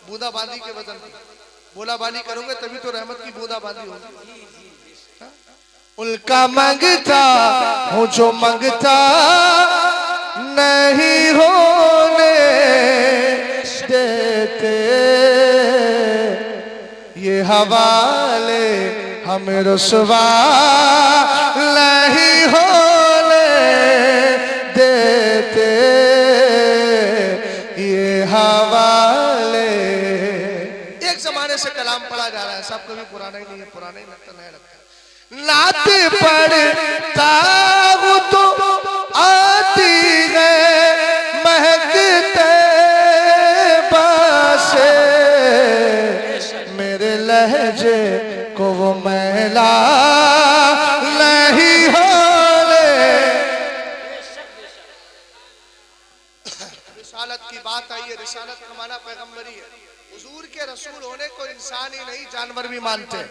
बूंदा बांदी के बदन में बोला बाली करोगे तभी तो रहमत की बूंदा बांदी होगी। उनका मांगता हूँ जो मांगता नहीं होने देते, ये हवाले हमें रुसवा नहीं होने देते, ये हवाले। एक जमाने से कलाम पढ़ा जा रहा है, सब कभी पुराना ही नहीं है, पुराना ही लगता नया लगता है। नात पढ़ता हूँ तो आती है महकते बासे, मेरे लहजे को वो मैला नहीं होने। रिसालत की बात आई है, रिसालत का माना पैगंबरी है। हुजूर के रसूल होने को इंसान ही नहीं जानवर भी मानते हैं।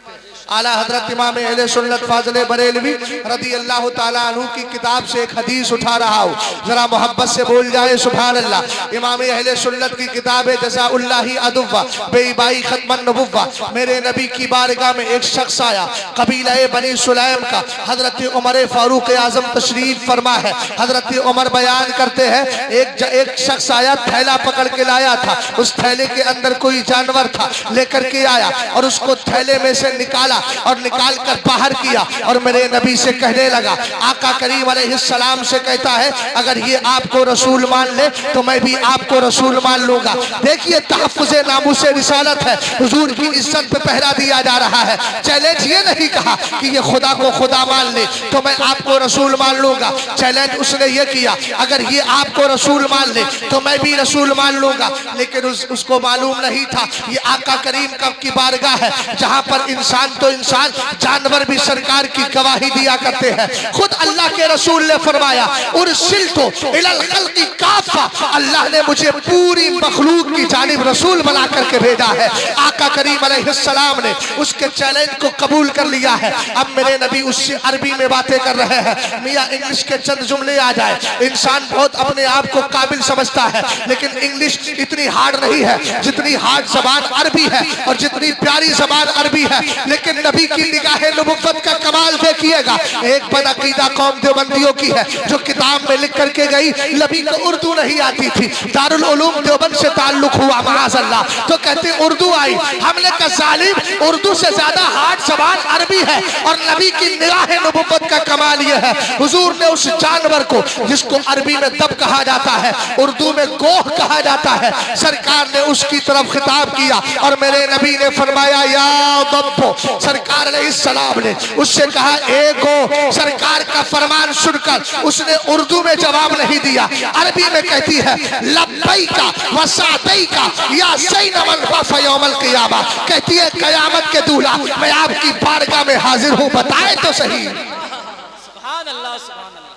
आला हजरत इमाम अहले सुन्नत फाज़िल बरेलवी रदी अल्लाह ताला अन्हु की किताब से एक हदीस उठा रहा हूँ, जरा मोहब्बत से बोल जाए सुभान अल्लाह। इमाम अहले सुन्नत की किताब है जज़ाउल्लाहि अदुव्वा बेईबाई खत्मन नबुव्वा। मेरे नबी की बारगाह में एक शख्स आया, कबीला बनी सुलैम का। हजरत उमर फारूक आजम तशरीफ फरमा है। हजरत उमर बयान करते हैं, एक शख्स आया, थैला पकड़ के लाया था। उस थैले के अंदर कोई जानवर था, लेकर के आया और उसको थैले में से निकाला और निकाल कर बाहर किया और मेरे नबी से कहने लगा, आका करीम अलैहिस्सलाम से कहता है, अगर ये आपको रसूल मान ले तो मैं भी आपको रसूल मान लूंगा। देखिए तहफ़्फ़ुज़े नामूसे रिसालत है, हुजूर की इज्जत पे पहरा दिया जा रहा है। चैलेंज ये नहीं कहा कि ये खुदा को खुदा मान ले तो मैं आपको रसूल मान लूंगा। चैलेंज उसने ये किया, अगर ये आपको रसूल मान ले तो मैं भी रसूल मान लूंगा। लेकिन उसको मालूम नहीं था ये आका करीम की बारगाह है, जहां पर इंसान तो इंसान, जानवर भी सरकार की गवाही दिया करते हैं। खुद अल्लाह के रसूल ने फरमाया, उरसिलतु इलल खल्क़ि काफ़ा, अल्लाह ने मुझे पूरी मखलूक की जानिब रसूल बना करके भेजा है। आका करीम अलैहिस्सलाम ने उसके चैलेंज को कबूल कर लिया है। अब मेरे नबी उससे अरबी में बातें कर रहे हैं। मियाँ इंग्लिश के चंद जुमले आ जाए, इंसान बहुत अपने आप को काबिल समझता है, लेकिन इंग्लिश इतनी हार्ड नहीं है जितनी हार्ड ज़बान अरबी है और जितनी प्यारी ज़बान अरबी है। लेकिन नबी की निगाहे नबुव्वत का कमाल देखिएगा। एक बदअकीदा कौम देवबंदियों की है जो किताब में लिख करके गई, नबी को उर्दू नहीं आती थी, दारुल उलूम देवबंद से ताल्लुक हुआ माअज़ल्लाह, तो कहते उर्दू आई। हमने कहा जालिम, उर्दू से ज्यादा हार्ड ज़बान अरबी है और नबी की निगाहे नबुव्वत का कमाल यह है, हुजूर ने उस जानवर को जिसको अरबी में दब कहा जाता है, उर्दू में गोह कहा जाता है, सरकार ने उसकी तरफ खिताब किया और मेरे नबी ने फरमाया या दब्बो। सरकार अलैहिस्सलाम ने उससे कहा ए गो। सरकार का फरमान सुनकर उसने उर्दू में जवाब नहीं दिया, अरबी में कहती है लब्बैका व सअदैका या ज़ैनबल व यौमल क़ियामा, कहती है कयामत के दूल्हा मैं आपकी बारगाह में हाजिर हूँ, बताए तो सही। सुभान अल्लाह, सुभान अल्लाह,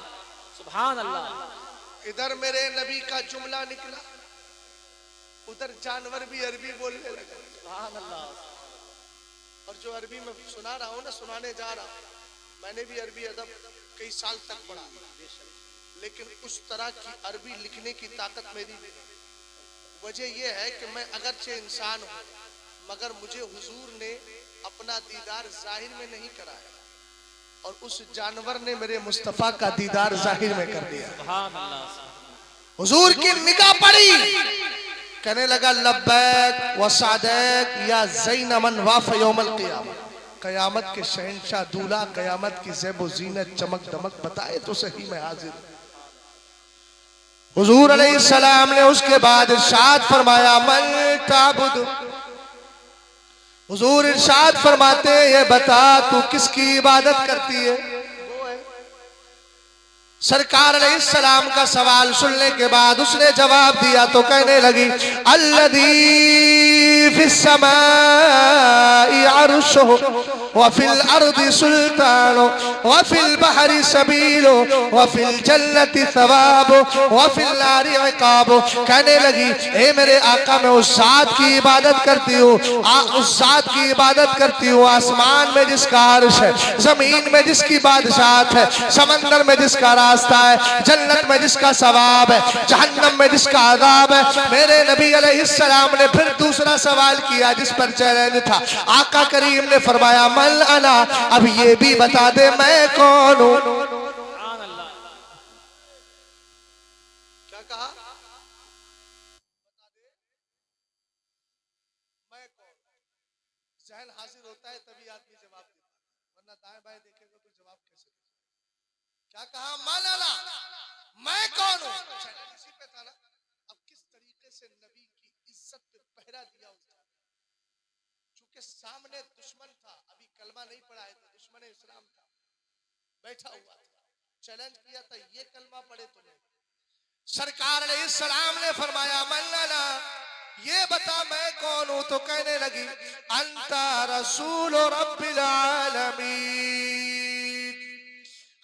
सुभान अल्लाह। इधर मेरे नबी का जुमला निकला, उधर जानवर भी अरबी बोलने लगा। सुभान अल्लाह। और जो अरबी में सुना रहा हूँ ना, सुनाने जा रहा हूँ, मैंने भी अरबी अदब कई साल तक पढ़ा, लेकिन उस तरह की अरबी लिखने की ताकत मेरी नहीं। वजह यह है कि मैं अगरचे इंसान हूँ, मगर मुझे हुजूर ने अपना दीदार जाहिर में नहीं कराया और उस जानवर ने मेरे मुस्तफ़ा का दीदार जाहिर में कर दिया। सुभान अल्लाह। हुजूर की निगाह पड़ी, कहने लगा लब्बैक व सअदैक या ज़ैनबन व यौमल क़ियामा, कयामत के शहंशाह दूल्हा, कयामत की ज़ेब व ज़ीनत, चमक दमक, बताए तो सही मैं हाजिर। हुजूर अलैहिस्सलाम ने उसके बाद इरशाद फरमाया मन ताबुद। हुजूर इरशाद फरमाते ये बता तू किसकी इबादत करती है। सरकार अलैहिस्सलाम का सवाल सुनने के बाद उसने जवाब दिया तो कहने लगी अल्लज़ी फिस्समाई अर्शुहु व फिल अर्दि सुल्तानु व फिल बहरि सबीलु व फिल जन्नति सवाबु व फिल नारि इकाबु। कहने लगी, ए मेरे आका, मैं उस ज़ात की इबादत करती हूँ, उस ज़ात की इबादत करती हूँ आसमान में जिसका अर्श है, जमीन में जिसकी बादशाहत है, समंदर में जिसका रास्ता है, जन्नत में जिसका सवाब है, जहन्नम में जिसका अज़ाब है। मेरे नबी अलैहिस्सलाम ने फिर दूसरा सवाल किया जिस पर चैलेंज था। आका करीम ने फरमाया, मल अना, अब ये भी बता दे मैं कौन हूँ। क्या कहा? जहन हाजिर होता है तभी आदमी जवाब देता है, वरना दाएं बाएं देखेगा तो जवाब कैसे देगा? क्या कहा? मालाला, मैं कौन हूं? इसी पे था ना। अब किस तरीके से नबी की इज्जत पे पहरा दिया उसने, चूंकि सामने दुश्मन था, अभी कलमा नहीं पढ़ा है, तो दुश्मन इस्लाम था, बैठा हुआ था, चैलेंज किया था, ये कलमा पढ़े तुम्हें। सरकार अलैहिस्सलाम ने फरमाया, मल्लाना, ये बता मैं कौन हूं? तो कहने लगी, अंता रसूल रब्बिल आलमीन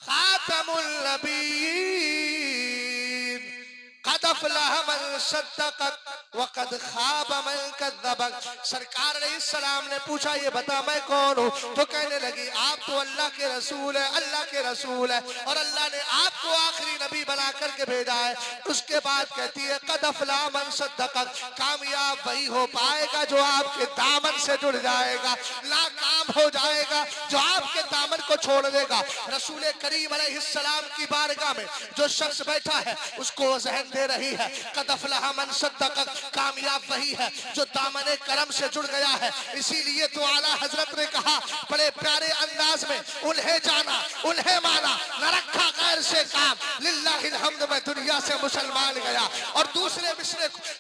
खातमुल नबीय्यीन क़द अफ़लह मन सद्दक़क व क़द ख़ाब मन कज़्ज़बक। सरकार अलैहिस्सलाम ने पूछा, ये बता मैं कौन हूं? तो कहने लगी, आप तो अल्लाह के रसूल है, अल्लाह के रसूल है, और अल्लाह ने आपको आखिरी नबी बना करके भेजा है। उसके बाद कहती है, क़द अफ़लह मन सद्दक़क, कामयाब वही हो पाएगा जो आपके दामन से जुड़ जाएगा, नाकाम हो जाएगा जो आपके दामन को छोड़ देगा। रसूल करीम अलैहिस्सलाम की बारगाह में जो शख्स बैठा है उसको ज़हन दे रही है, क़द अफ़लह मन सद्दक़क, कामयाब वही है जो दामने करम से जुड़ गया है। इसीलिए तो आला हजरत ने कहा बड़े प्यारे अंदाज में, उन्हें जाना उन्हें माना, न रखा गैर से काम, लिल्लाहिल हम्द, मैं दुनिया से मुसलमान गया। और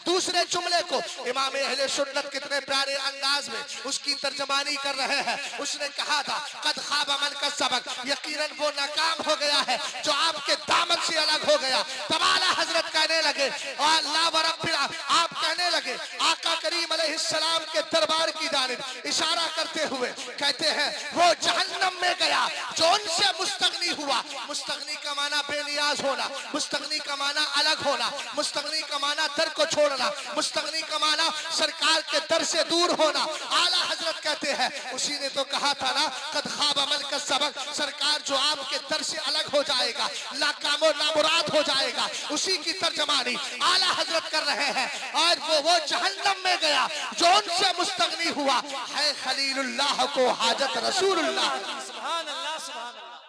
दूसरे जुमले को इमाम अहले सुन्नत कितने प्यारे अंदाज में उसकी तर्जमानी कर रहे हैं। उसने कहा था, कद ख़ाब मन कज़्ज़बक, यकीनन वो नाकाम हो गया है जो आपके दामन से अलग हो गया। तब आला हजरत कहने लगे, अल्लाह व रब्बिल, आप कहने लगे आका करीम अलैहिस्सलाम के दरबार की जानिब इशारा करते हुए कहते हैं, वो जहन्नम में गया जो उनसे मुस्तगनी हुआ। मुस्तगनी का माना बेनियाज होना, मुस्तगनी का माना अलग होना, मुस्तगनी का माना दर को छोड़ना, मुस्तगनी का माना सरकार के दर से दूर होना। आला हजरत कहते हैं, उसी ने तो कहा था ना, कद ख़ाब मन कज़्ज़बक, सरकार जो आपके दर से अलग हो जाएगा, नाकामो नामुराद हो जाएगा, उसी की तर्जमानी आला हजरत कर रहे हैं। और वो जहन्नम में गया जो उनसे मुस्तगनी हुआ है, खलीलुल्लाह को हाजत रसूलुल्लाह। सुभान अल्लाह, सुभान अल्लाह।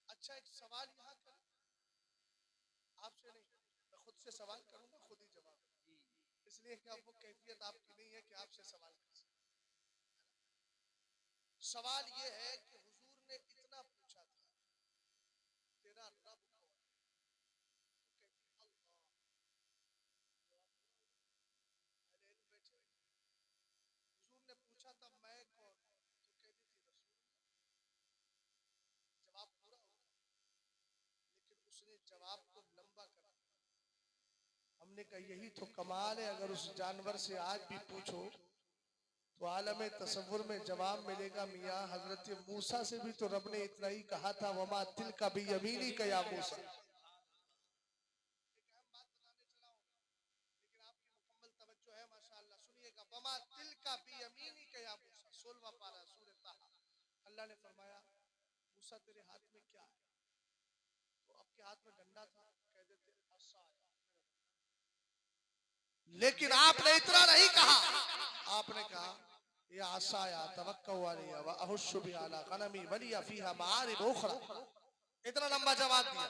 अच्छा, एक सवाल यहाँ कर, आपसे नहीं, मैं खुद से सवाल करूंगा, खुद ही जवाब, इसलिए कि अब वो कैफियत आपकी नहीं है कि आपसे सवाल कर सकते। सवाल ये है कि हुजूर ने इतना पूछा था, तेरा रब कौन? हुजूर ने पूछा था मैं कौन हूं? तो कहती थी रसूल। जवाब पूरा हो गया, लेकिन उसने जवाब को लंबा कर दिया। हमने कहा यही तो कमाल है, अगर उस जानवर से आज भी पूछो तो आलम तसव्वुर में जवाब मिलेगा। मियाँ हजरत मूसा से भी तो रब ने इतना ही कहा था, वमा तिलका बियमीनी का या मूसा। लेकिन आपकी मुकम्मल तवज्जो है माशाअल्लाह, सुनिएगा, वमा तिलका बियमीनी का या मूसा, 16वां पारा सूरह ताहा। अल्लाह ने फरमाया, मूसा तेरे हाथ में क्या है? तो आपके हाथ में डंडा था, कह देते असा है। लेकिन आपने इतना नहीं कहा, आपने कहा ये आसाया तवक्कउ अलैहा व अहुश्शु बि अला गनमी वलिया फीहा माआरिब उखरा। इतना लंबा जवाब दिया।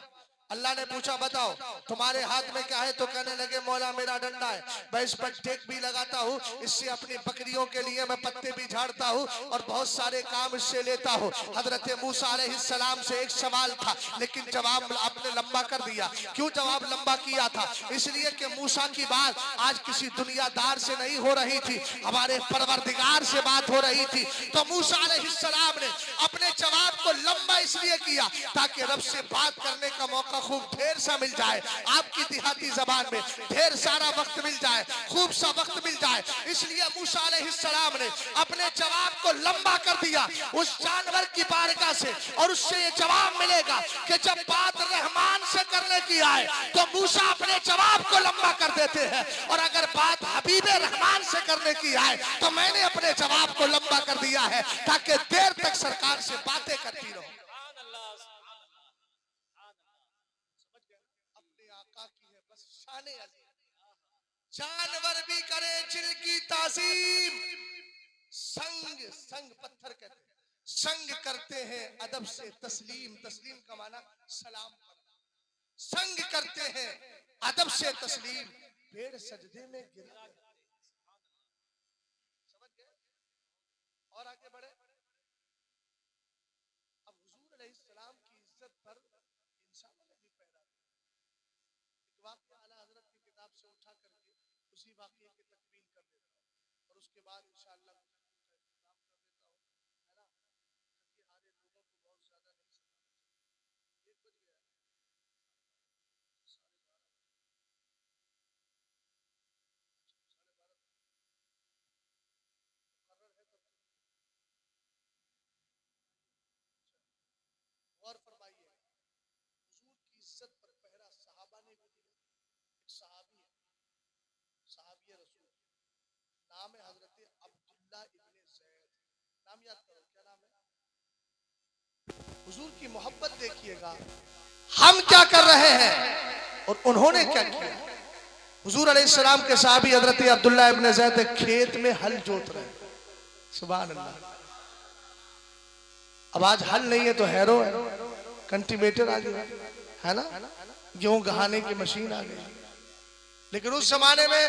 अल्लाह ने पूछा बताओ तुम्हारे हाथ में क्या है? तो कहने लगे मौला मेरा डंडा है, मैं इस पर टेक भी लगाता हूँ, इससे अपनी बकरियों के लिए मैं पत्ते भी झाड़ता हूँ और बहुत सारे काम इससे लेता हूँ। हजरत मूसा अलैहिस्सलाम से एक सवाल था, लेकिन जवाब आपने लंबा कर दिया। क्यों जवाब लंबा किया था? इसलिए कि मूसा की बात आज किसी दुनियादार से नहीं हो रही थी, हमारे परवरदिगार से बात हो रही थी। तो मूसा अलैहिस्सलाम ने अपने जवाब को लंबा इसलिए किया ताकि रब से बात करने का मौका का खूब ढेर सा मिल जाए, आपकी देहाती जबान में ढेर सारा वक्त मिल जाए, खूब सा वक्त मिल जाए। इसलिए मूसा अलैहिस्सलाम ने अपने जवाब को लंबा कर दिया उस जानवर की बारगाह से, और उससे ये जवाब मिलेगा कि जब बात रहमान से करने की आए तो मूसा अपने जवाब को लंबा कर देते हैं, और अगर बात हबीबे रहमान से करने की आए तो मैंने अपने जवाब को लंबा कर दिया है ताकि देर तक सरकार से बातें करती रहो। अपने आका की है बस शान अज़ीम, जानवर भी करे जिल की ताजीम। संग संग पत्थर कहते हैं, संग करते हैं अदब से तस्लीम, तस्लीम का माना सलाम पढ़ना, संग करते हैं अदब से तस्लीम, पेड़ सजदे में गिर गए। समझ गए? और आगे बढ़े। अब हुजूर अलैहिस्सलाम की इज्जत पर इंसानों ने भी पैदा किया। एक वाक़या आला हज़रत की किताब से उठा करके उसी वाक़ये की तकमील कर देता हूँ, और उसके बाद इंशाअल्लाह काम कर देता हूँ, है ना? क्योंकि हारे लोगों को बहुत ज्यादा नहीं सुनाना चाहिए। 1 बज गया, 12:30, 12:30 मुकर्रर है तब तक। गौर फरमाइए, हुजूर की इज्जत पर पहरा सहाबा ने भी दिया। एक सहाबी है, सहाबी रसूल, नाम है हजरत अब्दुल्ला इब्ने ज़ैद। नाम याद करो, क्या नाम है? हुजूर की मोहब्बत देखिएगा, हम क्या कर रहे हैं और उन्होंने क्या किया। हुजूर अलैहिस्सलाम के सहाबी हजरत अब्दुल्ला इब्ने ज़ैद खेत में हल जोत रहे। सुभान अल्लाह। अब आज हल नहीं है तो हैरो है, कल्टीवेटर आ गया है ना, गेहूं गहाने की मशीन आ गई। लेकिन उस जमाने में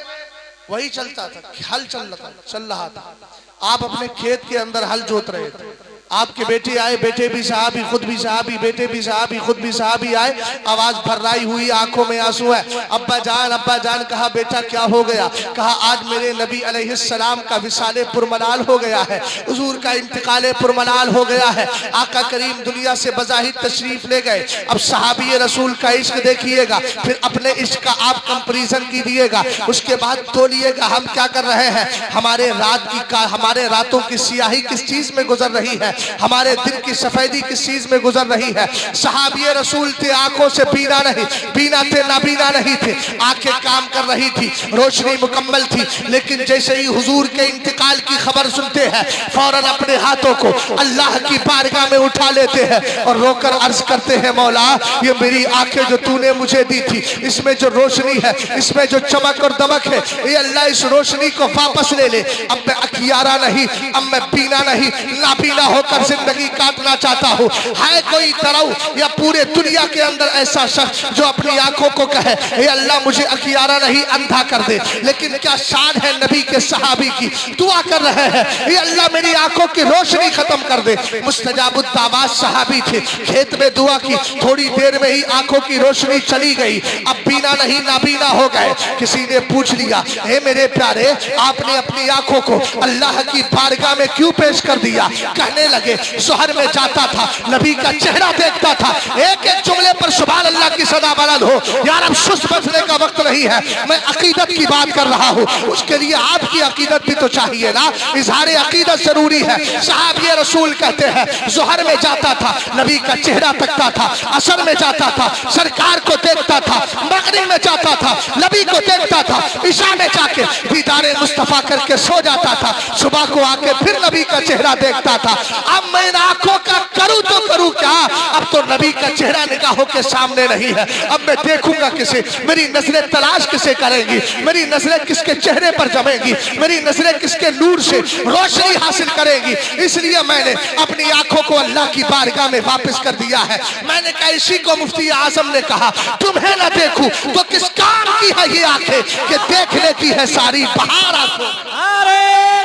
वही चलता था, हल चल रहा था। आप अपने खेत के अंदर हल जोत रहे थे, आपके बेटे आए, बेटे भी सहाबी, खुद भी सहाबी, बेटे भी सहाबी, खुद भी सहाबी आए। आवाज भर्राई हुई, आंखों में आंसू है। अब्बा जान। कहा बेटा क्या हो गया? कहा आज मेरे नबी अलैहिस्सलाम का विसाले पुरमलाल हो गया है, हुजूर का इंतकाले पुरमलाल हो गया है। आका करीम दुनिया से बज़ाहिर तशरीफ ले गए। अब सहाबी रसूल का इश्क देखिएगा, फिर अपने इश्क का आप कंपैरिजन कीजिएगा, उसके बाद तोलिएगा हम क्या कर रहे हैं। हमारे रातों की सियाही किस चीज में गुजर रही है, हमारे दिन की सफेदी किस चीज में गुजर रही है। सहाबी रसूल थे, आंखों से बीना नहीं, बीना थे नाबीना नहीं थे, आंखें काम कर रही थी, रोशनी मुकम्मल थी। लेकिन जैसे ही हुजूर के इंतकाल की खबर सुनते हैं, फौरन अपने हाथों को अल्लाह की बारगाह में उठा लेते हैं और रोकर अर्ज करते हैं, मौला ये मेरी आंखें जो तूने मुझे दी थी, इसमें जो रोशनी है, इसमें जो चमक और दमक है, ये अल्लाह इस रोशनी को वापस ले ले। अब मैं अखियारा नहीं, अब मैं बीना नहीं, नाबीना होकर जिंदगी काटना चाहता हूँ। है कोई तरऊ या पूरे दुनिया के अंदर ऐसा शख्स जो अपनी आंखों को कहे, हे अल्लाह मुझे अखियारा नहीं, अंधा कर दे। लेकिन क्या शान है नबी के सहाबी की, दुआ कर रहे हैं, हे अल्लाह मेरी आंखों की रोशनी खत्म कर दे। मुस्तजाबुद दावात सहाबी थे, खेत में दुआ की, थोड़ी देर में ही आंखों की रोशनी चली गई, अब बीना नहीं नाबीना हो गए। किसी ने पूछ लिया, हे मेरे प्यारे आपने अपनी आंखों को अल्लाह की बारगाह में क्यों पेश कर दिया? कहने लगे शहर में जाता था, नबी का चेहरा देखता था, एक एक जुमले पर सुभान अल्लाह की सदा बुलंद हो। यार अब सुस्त बचने का वक्त नहीं है, मैं अकीदत की बात कर रहा हूँ, उसके लिए आपकी अकीदत भी तो चाहिए ना, इजहार अकीदत जरूरी है। सहाबी रसूल कहते हैं जोहर में जाता था, नबी का चेहरा तकता था, असर में जाता था, सरकार को देखता था, मगरिब में जाता था, नबी को देखता था, ईशा में जाके दीदारे मुस्तफा करके सो जाता था, सुबह को आके फिर नबी का चेहरा देखता था। अब मैं इन आंखों का करूं तो करूं क्या, अब तो नबी का चेहरा निगाहों के सामने नहीं है, अब मैं देखूंगा किसे, मेरी नजरें तलाश किसे करेंगी, मेरी नजरें किसके चेहरे पर जमेंगी, मेरी नजरें किसके नूर से रोशनी हासिल करेंगी। इसलिए मैंने अपनी आंखों को अल्लाह की बारगाह में वापस कर दिया है। मैंने कहा इसी को मुफ्ती आजम ने कहा, तुम्हें न देखूं तो किस काम की है ये आंखें कि देख लेती है सारी बहार आंखों। नारे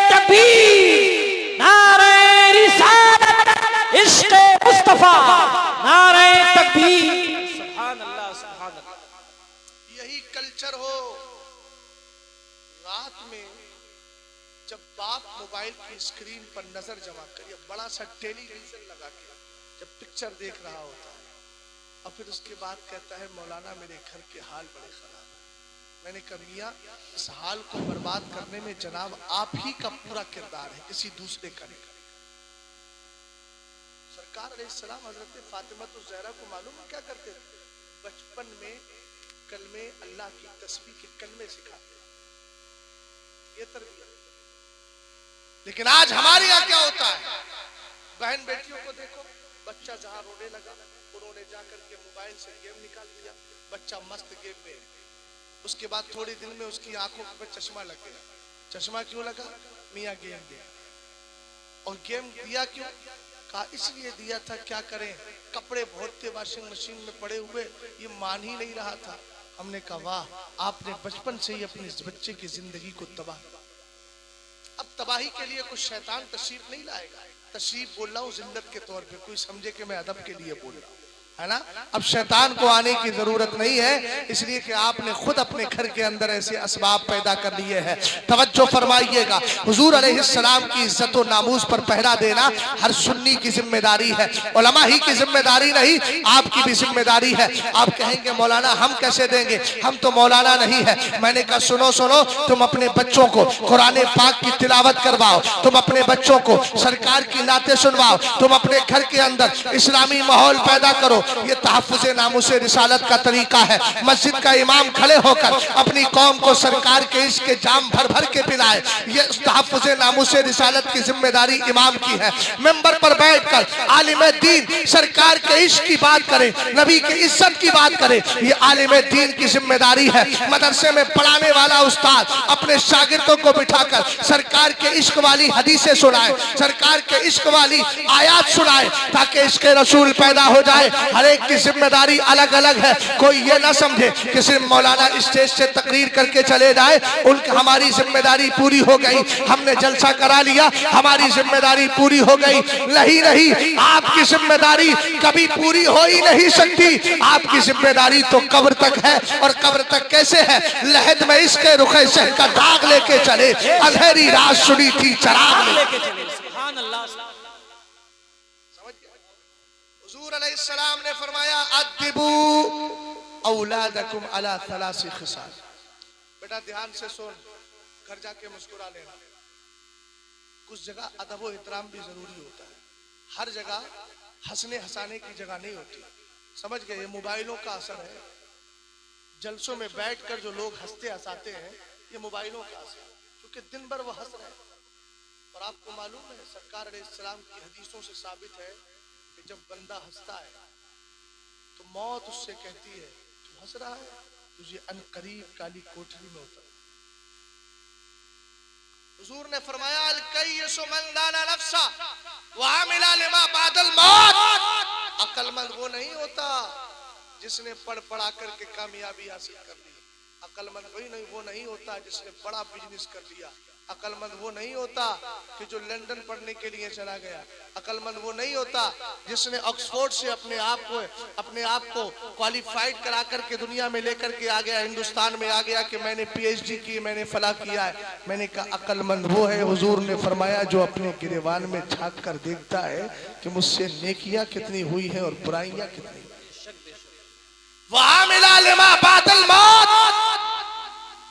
तकबीर, नारे रिसालत, इश्क़ मुस्तफा, नारे तकबीर। सुभान अल्लाह, सुभान अल्लाह। यही कल्चर हो, रात में जब बाप मोबाइल की स्क्रीन पर नजर जमा करिए, बड़ा सा टेलीविजन लगा के जब पिक्चर देख रहा होता है, और फिर उसके बाद कहता है मौलाना मेरे घर के हाल बड़े खराब है। मैंने कहा मियाँ इस हाल को बर्बाद करने में जनाब आप ही का पूरा किरदार है, किसी दूसरे का नहीं। सरकार अलैहिस्सलाम हजरत फातिमा तो ज़हरा को मालूम है क्या करते थे? बचपन में कलमे अल्लाह की तस्बीह के कलमे सिखाते, ये तरबियत। लेकिन आज हमारे यहाँ क्या होता है, बहन बेटियों को देखो, बच्चा जहां रोने लगा उन्होंने जाकर के मोबाइल से गेम निकाल दिया, बच्चा मस्त गेम में। उसके बाद थोड़े दिन में उसकी आंखों पर चश्मा लग गया। चश्मा क्यों लगा? मियाँ गेम दिया। और गेम दिया क्यों? कहा इसलिए दिया था, क्या करें कपड़े बहुत थे वॉशिंग मशीन में पड़े हुए, ये मान ही नहीं रहा था। हमने कहा वाह, आपने बचपन से ही अपने बच्चे की जिंदगी को तबाह। अब तबाही के लिए कुछ शैतान तशरीफ नहीं लाएगा, तशरीफ बोल रहा हूँ जिल्लत के तौर पे, कोई समझे कि मैं अदब के लिए बोल रहा हूँ, है ना। अब शैतान को आने की जरूरत नहीं है, इसलिए कि आपने खुद अपने घर के अंदर ऐसे असबाब पैदा कर लिए हैं। तवज्जो फरमाइएगा, हुजूर अलैहिस्सलाम की इज्जत और नामूस पर पहरा देना हर सुन्नी की जिम्मेदारी है, उलमा ही की जिम्मेदारी नहीं, आपकी भी जिम्मेदारी है। आप कहेंगे मौलाना हम कैसे देंगे, हम तो मौलाना नहीं है। मैंने कहा सुनो सुनो, तुम अपने बच्चों को कुरान पाक की तिलावत करवाओ, तुम अपने बच्चों को सरकार की नाते सुनवाओ, तुम अपने घर के अंदर इस्लामी माहौल पैदा करो। ये तहफ़्फ़ुज़े नामूसे रिसालत का तरीका है। मस्जिद का इमाम खड़े होकर अपनी कौम को सरकार के इश्क के जाम भर भर के पिलाए, ये तहफ़्फ़ुज़े नामूसे रिसालत की जिम्मेदारी इमाम की है। मेंबर पर बैठकर आलिम दीन सरकार के इश्क की बात करे, नबी की इज्जत की बात करे, ये आलिम दीन की जिम्मेदारी है। मदरसे में पढ़ाने वाला उस्ताद अपने शागिर्दों को बिठाकर सरकार के इश्क वाली हदीसें सुनाए, सरकार के इश्क वाली आयात सुनाए, ताकि इश्क रसूल पैदा हो जाए। हर एक की जिम्मेदारी अलग अलग है। कोई ये ना समझे कि सिर्फ मौलाना स्टेज से तकरीर करके चले जाए, उनकी हमारी जिम्मेदारी पूरी हो गई, हमने जलसा करा लिया, हमारी जिम्मेदारी पूरी हो गई। नहीं नहीं, आपकी जिम्मेदारी कभी पूरी हो ही नहीं सकती। आपकी जिम्मेदारी तो कब्र तक है, और कब्र तक कैसे है? लहद में इसके रुखे शहर का दाग लेके चले, अंधेरी रात सुनी थी चराग लेके चले। सुभान अल्लाह। हुजूर अलैहिस्सलाम ने फरमाया अद्दिबू औलादकुम अला थलासी खिसाल। बेटा ध्यान से सुन, घर जाके मुस्कुरा लेना। कुछ जगह अदब और एहतराम भी जरूरी होता है, हर जगह हंसने हंसाने की जगह नहीं होती। समझ गए? ये मोबाइलों का असर है। जलसों में बैठकर जो लोग हंसते हंसाते हैं, ये मोबाइलों का असर है, क्योंकि दिन भर वो हंस रहे हैं। और आपको मालूम है सरकार अलैहिस्सलाम की हदीसों से साबित है कि जब बंदा हंसता है तो मौत उससे कहती है तू हंस रहा है, तुझे अनकरीब काली कोठरी में उतर। हुजूर ने फरमाया अल कय्यिसु मन दाना नफ्सा व आमिला लिमा बादल मौत। अक्लमंद वो नहीं होता जिसने पढ़ पढ़ा करके कामयाबी हासिल कर ली। अक्लमंद वो नहीं होता जिसने बड़ा बिजनेस कर लिया। अक्लमंद वो नहीं होता कि जो लंदन पढ़ने के लिए चला गया। अक्लमंद वो नहीं होता जिसने ऑक्सफोर्ड से अपने आप को क्वालिफाइड करा करके दुनिया में लेकर के आ गया, हिंदुस्तान में आ गया कि मैंने पीएचडी की, मैंने फला किया है। मैंने कहा अक्लमंद वो है, हुजूर ने फरमाया, जो अपने गिरेबान में झांक कर देखता है कि मुझसे नेकियां कितनी हुई है और बुराइयां कितनी। वहां मिला लिमा बादल मौत।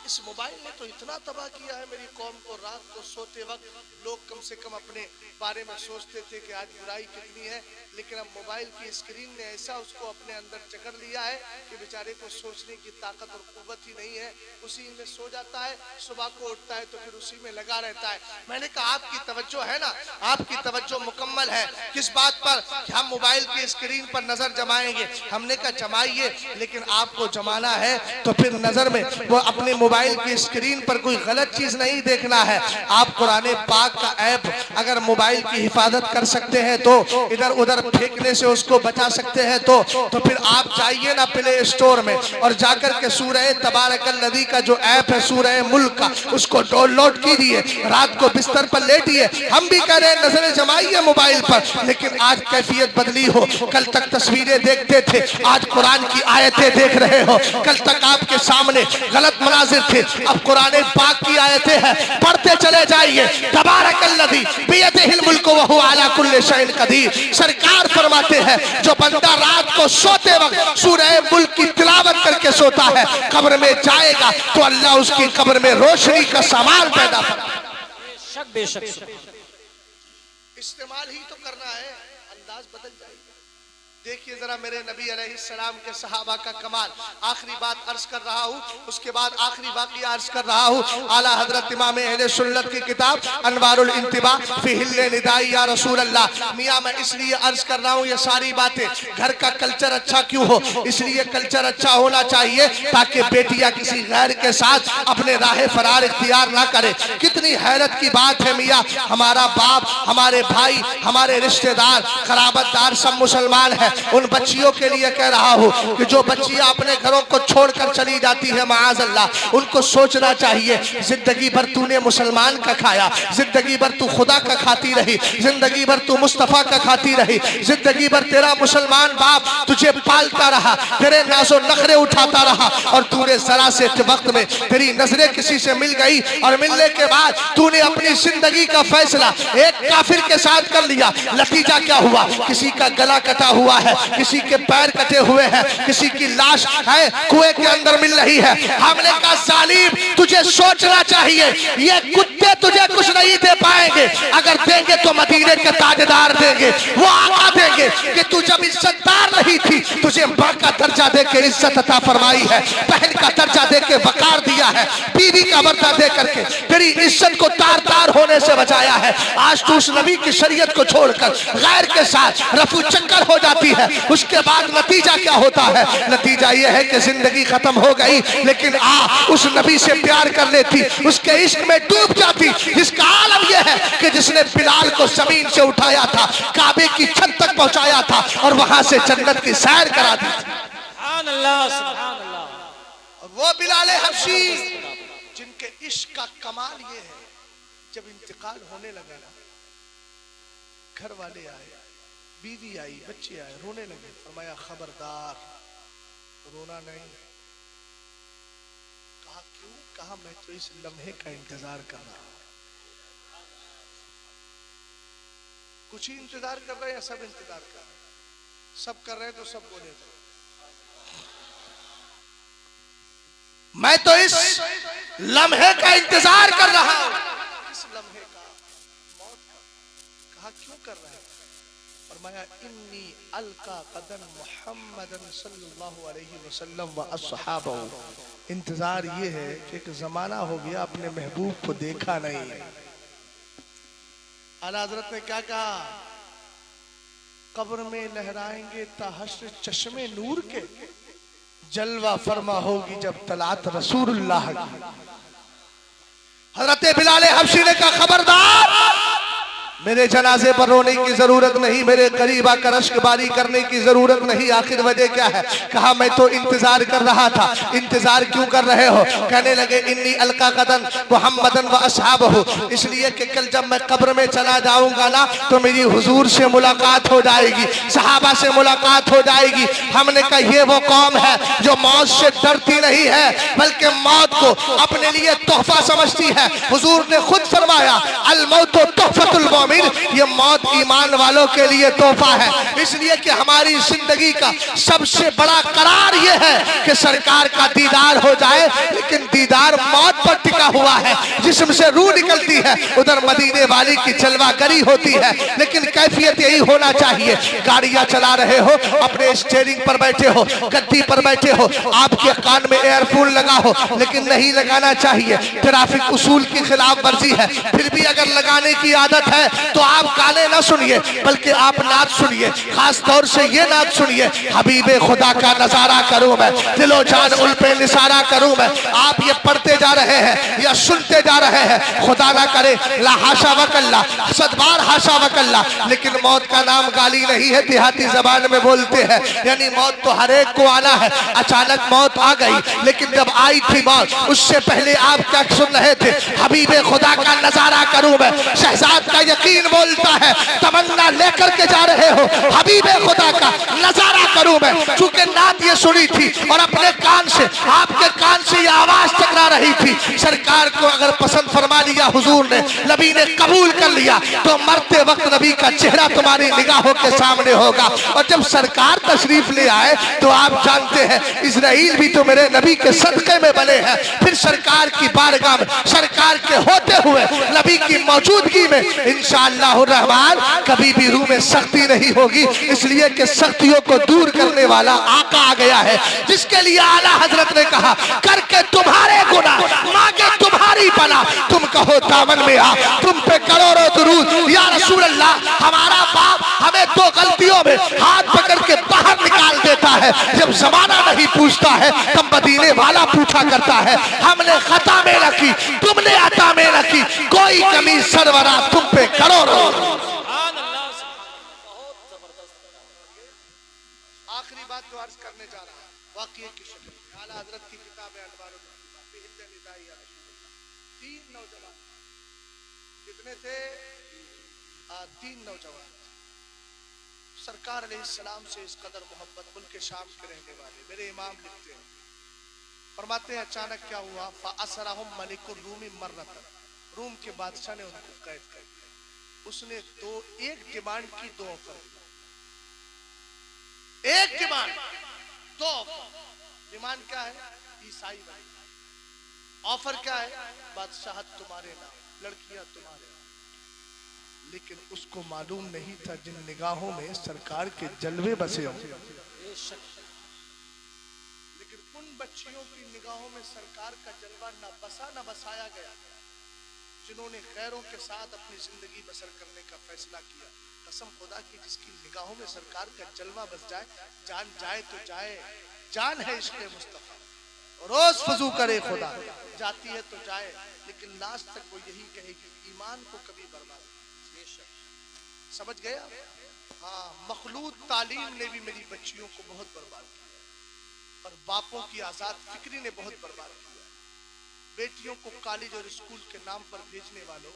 इस मोबाइल ने तो इतना तबाह किया है मेरी कौम को। रात को सोते वक्त लोग कम से कम अपने बारे में सोचते थे कि आज बुराई कितनी है, लेकिन अब मोबाइल की स्क्रीन ने ऐसा उसको अपने अंदर जकड़ लिया है कि बेचारे को सोचने की ताकत और कुव्वत ही नहीं है। उसी में सो जाता है, सुबह को उठता है तो फिर उसी में लगा रहता है। मैंने कहा आपकी तवज्जो है ना, आपकी तवज्जो मुकम्मल है किस बात पर कि हम मोबाइल की स्क्रीन पर नजर जमाएंगे। हमने कहा जमाइए, लेकिन आपको जमाना है तो फिर नजर में वो अपने मोबाइल की स्क्रीन पर कोई गलत चीज नहीं देखना है। आप कुरान पाक का ऐप अगर मोबाइल की हिफाजत कर सकते हैं तो, इधर उधर फेंकने से उसको बचा सकते हैं तो फिर आप जाइए ना प्ले स्टोर में और जाकर के सूरह तबारकल्लज़ी का जो ऐप है सूरह मुल्क का, उसको डाउनलोड कीजिए, रात को बिस्तर पर लेटिए। हम भी कह रहे हैं नजरें जमाइए मोबाइल पर, लेकिन आज कैफियत बदली हो। कल तक तस्वीरें देखते थे, आज कुरान की आयतें देख रहे हो। कल तक आपके सामने गलत मनाजिर थे। अब कुरान पाक की आयतें हैं, पढ़ते चले जाइए। तबारकल्लज़ी बियदिहिल मुल्कु व हुवा अला कुल्लि शैइन क़दीर। सरकार फरमाते हैं जो बंदा रात को सोते वक्त सूरह मुल्क की तिलावत करके सोता है, कब्र में जाएगा तो अल्लाह उसकी कब्र में रोशनी का सामान पैदा फरमाएगा। बेशक इस्तेमाल ही तो करना है, अंदाज बदल जाएगा। देखिए जरा मेरे नबी अलैहिस्सलाम के सहाबा का कमाल। आखिरी बात अर्ज कर रहा हूँ, उसके बाद आखिरी वाक़िया अर्ज कर रहा हूँ। आला हजरत इमाम अहले सुन्नत की किताब अनवारुल इंतिबा फी हिल्ले निदाई या रसूल अल्लाह। मियाँ मैं इसलिए अर्ज कर रहा हूँ ये सारी बातें, घर का कल्चर अच्छा क्यों हो, इसलिए कल्चर अच्छा होना चाहिए ताकि बेटियां किसी गैर के साथ अपने राह फरार इख्तियार ना करे। कितनी हैरत की बात है मियाँ, हमारा बाप, हमारे भाई, हमारे रिश्तेदार, खराबतदार सब मुसलमान है। उन बच्चियों के लिए कह रहा हूँ कि जो बच्चियां अपने घरों को छोड़कर चली जाती है माअज़ अल्लाह, उनको सोचना चाहिए जिंदगी भर तूने मुसलमान का खाया, जिंदगी भर तू खुदा का खाती रही, जिंदगी भर तू मुस्तफ़ा का खाती रही, जिंदगी भर तेरा मुसलमान बाप तुझे पालता रहा, तेरे नाज़ो नखरे उठाता रहा, और तूने जरा से वक्त में तेरी नजरें किसी से मिल गई और मिलने के बाद तूने अपनी जिंदगी का फैसला एक काफिर के साथ कर लिया। नतीजा क्या हुआ? किसी का गला कटा हुआ है, किसी के पैर कटे हुए हैं, किसी की लाश है कुएं के अंदर मिल रही है। हमने कहा जालिम तुझे सोचना चाहिए, ये कुत्ते तुझे कुछ नहीं दे पाएंगे, अगर देंगे तो मदीने के ताजदार देंगे, वो आका देंगे कि तू जब इज्जतदार नहीं थी तुझे मां का दर्जा दे के इज्जत अता फरमाई है, बहन का दर्जा दे के वकार दिया है, बीवी का दर्जा दे करके तेरी इज्जत को तार तार होने से बचाया है। आज तू उस नबी की शरीयत को छोड़कर गैर के साथ रफू चक्कर हो जाती है, उसके बाद नतीजा क्या होता है? नतीजा यह है कि जिंदगी खत्म हो गई, लेकिन उस नबी से प्यार कर लेती, उसके इश्क में डूब जाती, जिसका आलम यह है कि जिसने बिलाल को जमीन से उठाया था, काबे की छत तक पहुंचाया था और वहां से जन्नत की सैर करा दी। सुभान अल्लाह, सुभान अल्लाह। और वो बिलाल हबशी जिनके इश्क का कमाल ये है, जब इंतकाल होने लगा ना, घर वाले आए, बीवी आई, बच्चे आए, रोने लगे। फरमाया खबरदार रोना नहीं। कहा क्यों? कहा मैं तो इस लम्हे का इंतजार कर रहा हूं। कुछ ही इंतजार कर रहे हैं या सब इंतजार कर रहे हैं? सब कर रहे हैं तो सब बोले तो मैं तो इस लम्हे का इंतजार कर रहा हूं। इस लम्हे का, मौत का। कहा क्यों कर रहे हैं? फरमाया इन्नी अलका कदम मुहम्मदन सल्लल्लाहु अलैहि वसल्लम व अस्हाबहु। इंतजार ये है कि एक जमाना हो गया अपने महबूब को देखा नहीं। आला हज़रत ने क्या कहा? कब्र में लहराएंगे ताहश्र चश्मे नूर के, जलवा फरमा होगी जब तलात रसूलुल्लाह की। हजरत बिलाल हबशी ने कहा खबरदार, मेरे जनाजे पर रोने की जरूरत नहीं, मेरे करीब आकर अश्कबारी करने की जरूरत नहीं। आखिर वजह क्या है? कहा मैं तो इंतजार कर रहा था। इंतजार क्यों कर रहे हो? कहने लगे इन्नी अलका कदम मुहम्मदन व अस्हाबहु, इसलिए कि कल जब मैं कब्र में चला जाऊंगा ना तो मेरी हुजूर से मुलाकात हो जाएगी, सहाबा से मुलाकात हो जाएगी। हमने कहा ये वो कौम है जो मौत से डरती नहीं है बल्कि मौत को अपने लिए तोहफा समझती है। हुजूर ने खुद फरमाया अल मौत तोहफतुल मोमिन, ये मौत ईमान वालों के लिए तोहफा है। इसलिए कि हमारी जिंदगी का सबसे बड़ा करार ये है कि सरकार का दीदार हो जाए, लेकिन दीदार मौत पर टिका हुआ है, जिस्म से रूह निकलती है। उधर मदीने वाली की जलवागरी होती है, लेकिन कैफियत यही होना चाहिए। गाड़ियां चला रहे हो, अपने स्टीयरिंग पर बैठे हो, गद्दी पर बैठे हो, आपके कान में एयरफोन लगा हो, लेकिन नहीं लगाना चाहिए, ट्रैफिक उसूल की खिलाफ वर्जी है। फिर भी अगर लगाने की आदत है तो आप गाने ना सुनिए बल्कि आप नात सुनिए। खास तौर से ये नात सुनिए, हबीबे खुदा का नजारा करूं मैं, दिलो जान उल पे निसारा करूं मैं। आप ये पढ़ते जा रहे हैं, ये या सुनते जा रहे हैं। खुदा ना करे, ला हाशा वकल्ला, सदबार हाशा वकल्ला, लेकिन मौत का नाम गाली नहीं है, देहाती जबान में बोलते हैं। यानी मौत तो हर एक को आना है। अचानक मौत आ गई, लेकिन जब आई थी मौत उससे पहले आप क्या सुन रहे थे? हबीबे खुदा का नजारा करूं मैं। शहजाद का यकीन बोलता है, तमन्ना लेकर के जा रहे हो, हबीबे खुदा का नजारा करूं मैं। चूंकि नात ये सुनी थी और अपने कान से, आपके कान से ये आवाज टकरा रही थी। सरकार को अगर पसंद फरमा लिया हुजूर ने, नबी ने कबूल कर लिया, तो मरते वक्त नबी का चेहरा तुम्हारी निगाहों के सामने होगा। और जब सरकार तशरीफ ले आए तो आप जानते हैं इजराइल भी तो मेरे नबी के सदके में बने हैं। फिर सरकार की बारगाह में, सरकार के होते हुए, नबी की मौजूदगी में इंशाअल्लाह रहमान कभी भी रूह में सख्ती नहीं होगी, इसलिए कि सख्तियों को दूर करने वाला आका आ गया है, जिसके लिए आला हजरत ने कहा, करके तुम्हारे गुनाह मांगे तुम्हारी पनाह, तुम कहो दामन में आ, तुम पे करोड़ों दुरूद। या रसूल अल्लाह, हमारा बाप हमें दो गलतियों में हाथ पकड़ के बाहर निकाल देता है, जब जमाना नहीं पूछता है तब मदीने वाला पूछा करता है। हमने खता में रखी, तुमने अता में रखी, कोई कमी सरवरा तुम पे करोड़ों। आखिरी बात जो अर्ज करने जा रहा है, वाक़िए की शक्ल में आला हजरत की किताब है अनवारुल तीन नौजवान, कितने थे? तीन नौजवान सरकार अलैहिस्सलाम से इस कदर मोहब्बत, मुल्क शाम के रहने वाले। मेरे इमाम लिखते हैं, फरमाते हैं अचानक क्या हुआ, फ़असरहुम मलिकुर रूमी मर्रतन, रूम के बादशाह ने उनको कैद कर दिया। उसने एक डिमांड की, दो ऑफर, एक डिमांड, दो ऑफर। डिमांड क्या है? ईसाई बने। ऑफर क्या है? बादशाहत तुम्हारे नाम, लड़कियां तुम्हारे नाम। लेकिन उसको मालूम नहीं था जिन निगाहों में सरकार के जलवे बसे हों, लेकिन उन बच्चियों की निगाहों में सरकार का जलवा न बसा न बसाया गया, जिन्होंने गैरों के साथ अपनी जिंदगी बसर करने का फैसला किया। कसम खुदा की, जिसकी निगाहों में सरकार का जलवा बस जाए, जान जाए तो जाए, जान है इश्क़ मुस्तफा, रोज फजू करे खुदा, जाती है तो जाए, लेकिन लास्ट तक वो यही कहेगी, ईमान को कभी बर्बाद। समझ गया? हाँ, मखलूत तालीम ने भी मेरी बच्चियों को बहुत बर्बाद किया, और बापों की आजाद फिक्री ने बहुत बर्बाद किया। बेटियों को कॉलेज और स्कूल के नाम पर भेजने वालों,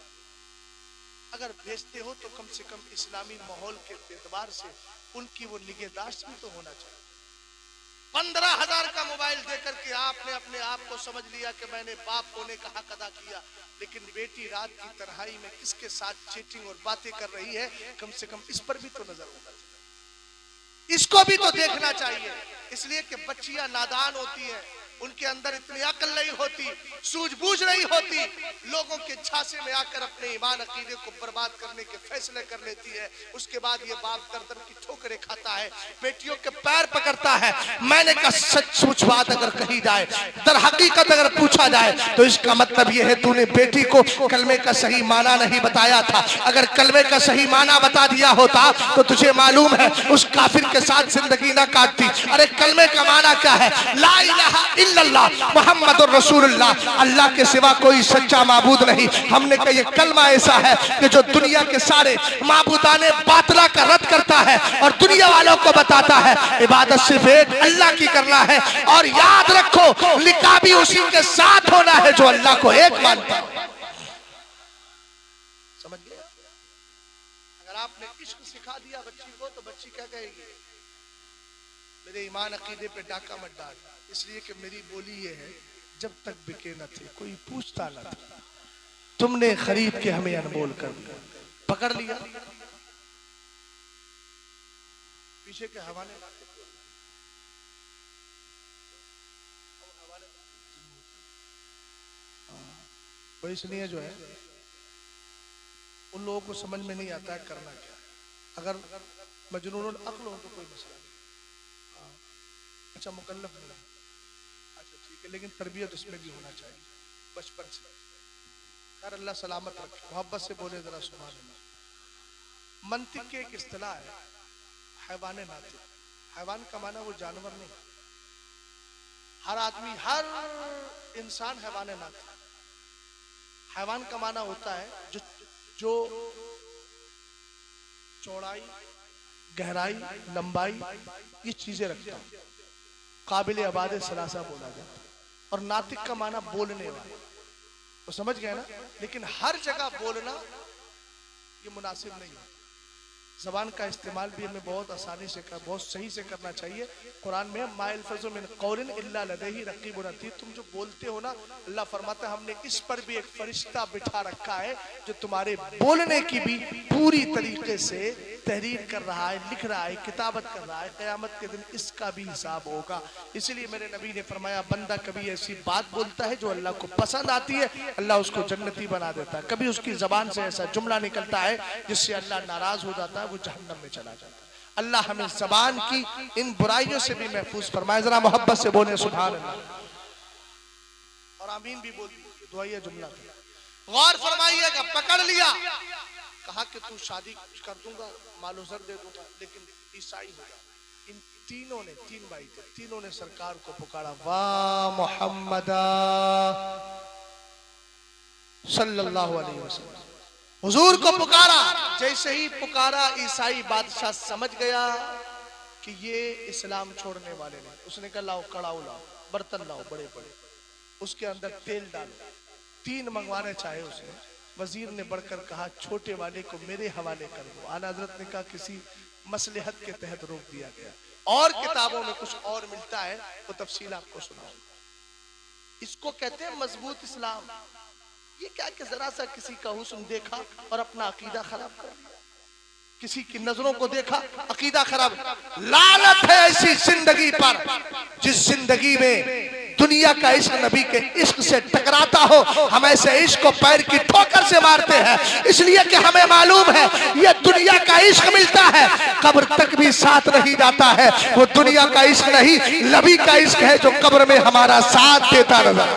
अगर भेजते हो तो कम से कम इस्लामी माहौल के एतबार से उनकी वो निगहदाश्त भी तो होना चाहिए। 15,000 का मोबाइल देकर के आपने अपने आप को समझ लिया कि मैंने बाप होने का हक अदा किया, लेकिन बेटी रात की तन्हाई में किसके साथ चीटिंग और बातें कर रही है, कम से कम इस पर भी तो नजर होना चाहिए, इसको भी तो देखना चाहिए। इसलिए कि बच्चियां नादान होती हैं, उनके अंदर इतनी अकल नहीं होती, सूझबूझ नहीं होती, लोगों के झांसे में आकर अपने ईमान अकीदे को बर्बाद करने के फैसले कर लेती है। उसके बाद ये बाप गर्दन की ठोकरें खाता है, बेटियों के पैर पकड़ता है। मैंने कहा सच बात अगर कही जाए, दर हकीकत अगर पूछा जाए, तो इसका मतलब ये है तूने बेटी को कलमे का सही माना नहीं बताया था। अगर कलमे का सही माना बता दिया होता तो तुझे मालूम है उस काफिर के साथ जिंदगी ना काटती। अरे कलमे का माना क्या है? ला इलाहा इल्लल्लाह मुहम्मदुर रसूलुल्लाह, अल्लाह के सिवा कोई सच्चा माबूद नहीं। हमने कहा ये कलमा ऐसा है कि जो दुनिया के सारे माबूदाने बातिला का रद्द करता है और दुनिया वालों को बताता है इबादत सिर्फ एक अल्लाह की करना है, और याद रखो निकाह भी उसी के साथ होना है जो अल्लाह को एक मानता है। समझ गए? अगर आपने इश्क सिखा दिया बच्ची को तो बच्ची क्या कहेगी? मेरे ईमान अकीदे पे डाका मत डाल, इसलिए कि मेरी बोली ये है, जब तक बिके न थे कोई पूछता न था, तुमने खरीद के हमें अनमोल कर दिया, पकड़ लिया। पीछे के हवाले वो इसलिए जो है उन लोगों को समझ में नहीं आता है करना क्या। अगर मजनून अक्ल हो तो कोई मसला नहीं, अच्छा मुकल्लफ नहीं, अच्छा ठीक है, लेकिन तरबियत उसमें भी होना चाहिए बचपन से। यार अल्लाह सलामत रखे, मोहब्बत से बोले जरा सुभान अल्लाह। मंतिक की एक इस्तिलाह है हैवान नातिक। हैवान का माना वो जानवर नहीं, हर आदमी हर इंसान हैवान नातिक। हैवान का माना होता है जो चौड़ाई, गहराई, लंबाई ये चीजें रखता है। काबिल आबाद सलासा बोला जाता है। और नातिक का माना बोलने वाला, तो समझ गए ना। लेकिन हर जगह बोलना ये मुनासिब नहीं है। जबान का इस्तेमाल भी हमें बहुत आसानी से बहुत सही से करना चाहिए। कुरान में मा यल्फज़ु मिन क़ौलिन इल्ला लदैहि रक़ीबुन अतीद, तुम जो बोलते हो ना, अल्लाह फरमाता है हमने इस पर भी एक फरिश्ता बिठा रखा है जो तुम्हारे बोलने की भी पूरी तरीके से तहरीर कर रहा है, लिख रहा है, किताबत कर रहा है। क़यामत के दिन इसका भी हिसाब होगा। इसलिए मेरे नबी ने फरमाया बंदा कभी ऐसी बात बोलता है जो अल्लाह को पसंद आती है, अल्लाह उसको जन्नती बना देता है। कभी उसकी जबान से ऐसा जुमला निकलता है जिससे अल्लाह नाराज हो जाता है, वो जहन्नम में चला जाता है। अल्लाह हमें जबान की इन बुराइयों से भी महफूज फरमाए। जरा मोहब्बत से बोले सुभान अल्लाह और आमीन भी बोल दीजिए। दुआइया जुमला गौर फरमाइएगा। पकड़ लिया, कहा कि तू शादी कर दूंगा, मालो ज़र दे दूंगा, लेकिन ईसाई होगा। इन तीनों ने, तीन भाई थे, तीनों ने सरकार को पुकारा, वाह मोहम्मदा सल्लल्लाहु अलैहि वसल्लम, हुजूर को पुकारा। जैसे ही पुकारा, ईसाई बादशाह समझ गया कि ये इस्लाम छोड़ने वाले नहीं। उसने कहा लाओ कड़ाऊ लाओ, बर्तन लाओ बड़े बड़े, उसके अंदर तेल डालो। 3 मंगवाने चाहे उसने। वजीर ने बढ़कर कहा छोटे वाले को मेरे हवाले कर दो। आला हज़रत ने कहा किसी मसलहत के तहत रोक दिया गया। और किताबों में कुछ और मिलता है, वो तफसील आपको सुनाऊंगा। इसको कहते हैं मजबूत इस्लाम। ये क्या कि जरा सा किसी का हुस्न देखा और अपना अकीदा खराब कर दिया, किसी की नजरों को देखा, अकीदा खराब। लानत है ऐसी जिंदगी पर जिस जिंदगी में दुनिया का इश्क नबी के इश्क से टकराता हो। हम ऐसे इश्क को पैर की ठोकर से मारते हैं, इसलिए कि हमें मालूम है ये दुनिया का इश्क मिलता है, कब्र तक भी साथ नहीं जाता है। वो दुनिया का इश्क नहीं, नबी का इश्क है जो कब्र में हमारा साथ देता नजर।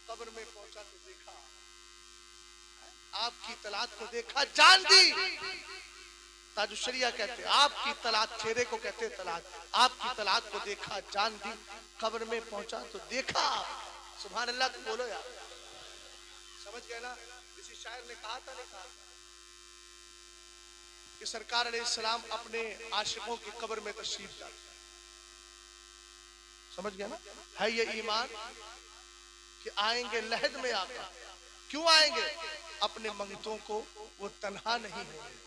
कब्र में पहुंचा तो देखा, आपकी तलात को देखा, जान दी। ताजुशरिया कहते हैं आपकी तलात, चेहरे को कहते हैं तलात। आपकी तलात को देखा, जान दी। कब्र में पहुंचा तो देखा। सुभान अल्लाह तो बोलो यार, समझ गए ना। किसी शायर ने कहा था, नहीं कहा कि सरकार अलैहिस्सलाम अपने आशिकों की कब्र में तशरीफ लाते। समझ गया ना। है ये ईमान कि आएंगे लहद में आकर। क्यों आएंगे? अपने मंगतों को वो तन्हा नहीं होंगे।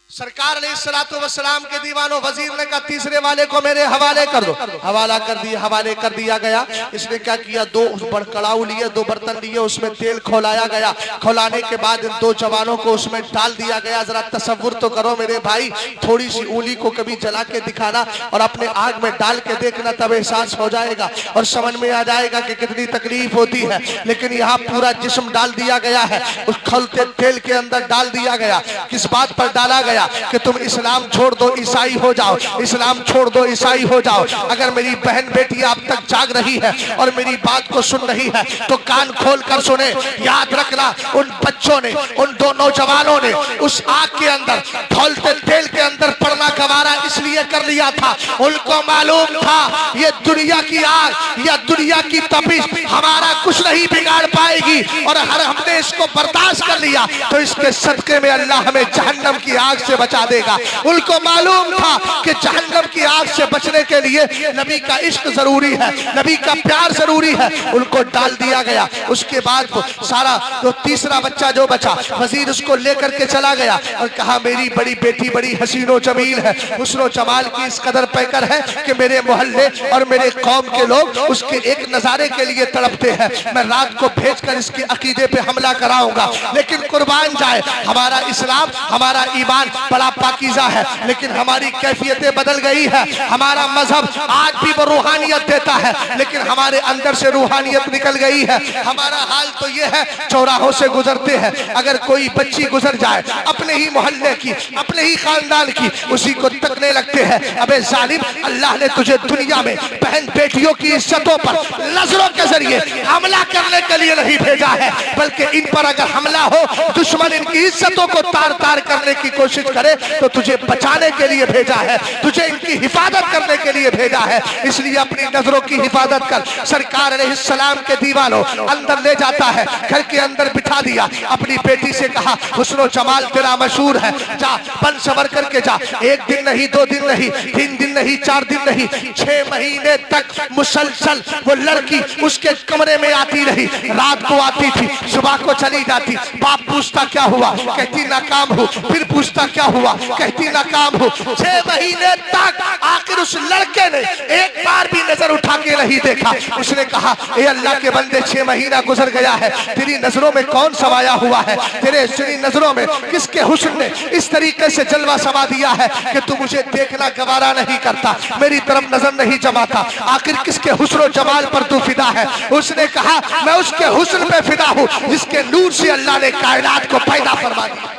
सरकार अलैहिस्सलाम के दीवानों, वजीर ने कहा तीसरे वाले को मेरे हवाले कर दो। हवाला कर दिया, हवाले कर दिया गया। इसने क्या किया, 2 कड़ाऊ लिए, 2 बर्तन लिए, उसमें तेल खौलाया गया। खौलाने के बाद इन 2 जवानों को उसमें डाल दिया गया। जरा तसव्वुर तो करो मेरे भाई, थोड़ी सी उंगली को कभी जला के दिखाना और अपने आग में डाल के देखना, तब एहसास हो जाएगा और समझ में आ जाएगा कि कितनी तकलीफ होती है। लेकिन यहाँ पूरा जिस्म डाल दिया गया है, उस खौलते तेल के अंदर डाल दिया गया। किस बात पर डाला गया कि तुम इस्लाम छोड़ दो, ईसाई हो जाओ, इस्लाम छोड़ दो, ईसाई हो जाओ। अगर मेरी बहन बेटी अब तक जाग रही है और मेरी बात को सुन रही है तो कान खोल कर सुने। याद रखना, उन बच्चों ने, उन 2 नौजवानों ने उस आग के अंदर, खौलते तेल के अंदर पड़ना गवारा इसलिए कर लिया था, उनको मालूम था ये दुनिया की आग या दुनिया की तपिश हमारा कुछ नहीं बिगाड़ पाएगी। और हर हमने इसको बर्दाश्त कर लिया तो इसके सदके में अल्लाह हमें जहन्नम की आग से बचा देगा। उनको मालूम था कि जहन्नम की आग से बचने के लिए नबी का इश्क जरूरी है, नबी का प्यार जरूरी है। उनको डाल दिया गया। उसके बाद सारा जो तीसरा बच्चा जो बचा, वजीर उसको लेकर के चला गया और कहा मेरी बड़ी बेटी बड़ी हसीनो जमील है, हुस्नो जमाल की इस कदर पैकर है कि मेरे मोहल्ले और मेरे कौम के लोग उसके एक नजारे के लिए तड़पते हैं। मैं रात को भेजकर इसके अकीदे पे हमला कराऊंगा, लेकिन कुर्बान जाए हमारा इस्लाम, हमारा ईमान बड़ा पाकीज़ा है, लेकिन हमारी कैफियतें बदल गई है। हमारा मजहब आज भी वो रूहानियत देता है, लेकिन हमारे अंदर से रूहानियत निकल गई है। हमारा हाल तो ये है, चौराहों से गुजरते हैं, अगर कोई बच्ची गुजर जाए अपने ही मोहल्ले की, अपने ही खानदान की, उसी को तकने लगते हैं। अबे जालिम, अल्लाह ने तुझे दुनिया में बहन बेटियों की इज्जतों पर नजरों के जरिए हमला करने के लिए नहीं भेजा है, बल्कि इन पर अगर हमला हो, दुश्मन इनकी इज्जतों को तार तार करने की कोशिश कोशिश करे तो तुझे बचाने के लिए भेजा है, तुझे इनकी हिफाजत करने के लिए भेजा है, इसलिए अपनी नजरों की हिफाजत कर। सरकार अलैहिस्सलाम के दीवानों अंदर ले जाता है, घर के अंदर बिठा दिया, अपनी बेटी से कहा हुस्नो जमाल तेरा मशहूर है, जा बन सवर करके जा। एक दिन नहीं, 2 दिन नहीं, 3 दिन नहीं, 4 दिन नहीं, 6 महीने तक मुसलसल वो लड़की उसके कमरे में आती रही। रात को आती थी, सुबह को चली जाती। बाप पूछता क्या हुआ, कहती नाकाम हूँ। फिर पूछता क्या हुआ, कहती नाकाम हूँ। 6 महीने तक आखिर उस लड़के ने एक बार भी नजर उठा के नहीं देखा। उसने कहा ए अल्लाह के बंदे, 6 महीना गुजर गया है, तेरी नजरों में कौन समाया हुआ है? तेरे नजरों में किसके हुस्न ने इस तरीके से जलवा समा दिया है कि तू मुझे देखना गवारा नहीं करता, मेरी तरफ नजर नहीं जमाता? आखिर किसके हुस्न जमाल पर तू फिदा है? उसने कहा मैं उसके हुस्न पे फिदा हूँ जिसके नूर से अल्लाह ने कायनात को पैदा फरमा दिया।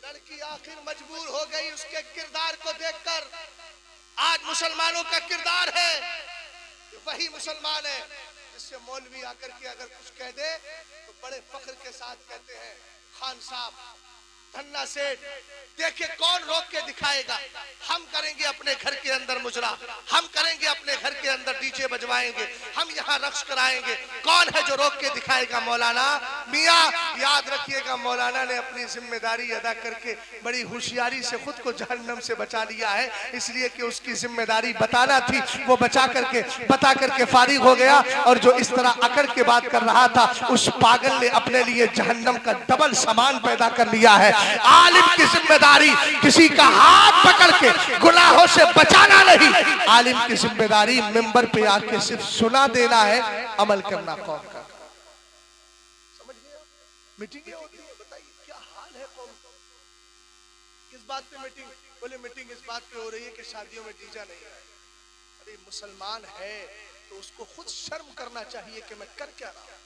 लड़की आखिर मजबूर हो गई उसके किरदार को देखकर। आज मुसलमानों का किरदार है वही मुसलमान है जिससे मौलवी आकर के अगर कुछ कह दे तो बड़े फख्र के साथ कहते हैं खान साहब, धन्ना सेठ, देखिए कौन रोक के दिखाएगा। हम करेंगे अपने घर के अंदर मुजरा, हम करेंगे अपने घर के अंदर डीजे बजवाएंगे, हम यहाँ रक्स कराएंगे, कौन है जो रोक के दिखाएगा? मौलाना मियाँ। याद रखिएगा, मौलाना ने अपनी जिम्मेदारी अदा करके बड़ी होशियारी से खुद को जहन्नम से बचा लिया है, इसलिए कि उसकी जिम्मेदारी बताना थी, वो बता करके फारिग हो गया। और जो इस तरह अकड़ के बात कर रहा था, उस पागल ने अपने लिए जहन्नम का डबल सामान पैदा कर लिया है। आलिम की जिम्मेदारी किसी का हाथ पकड़ के गुनाहों से बचाना नहीं, आलिम की जिम्मेदारी मिंबर पे आके सिर्फ सुना देना है, अमल करना कौन का? समझ गए? मीटिंग होती है, बताइए क्या हाल है कौन? किस बात पे मीटिंग? बोले मीटिंग इस बात पे हो रही है कि शादियों में डीजा नहीं है। अरे मुसलमान है तो उसको खुद शर्म करना चाहिए कि मैं कर क्या रहा हूं,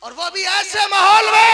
और वो भी ऐसे माहौल में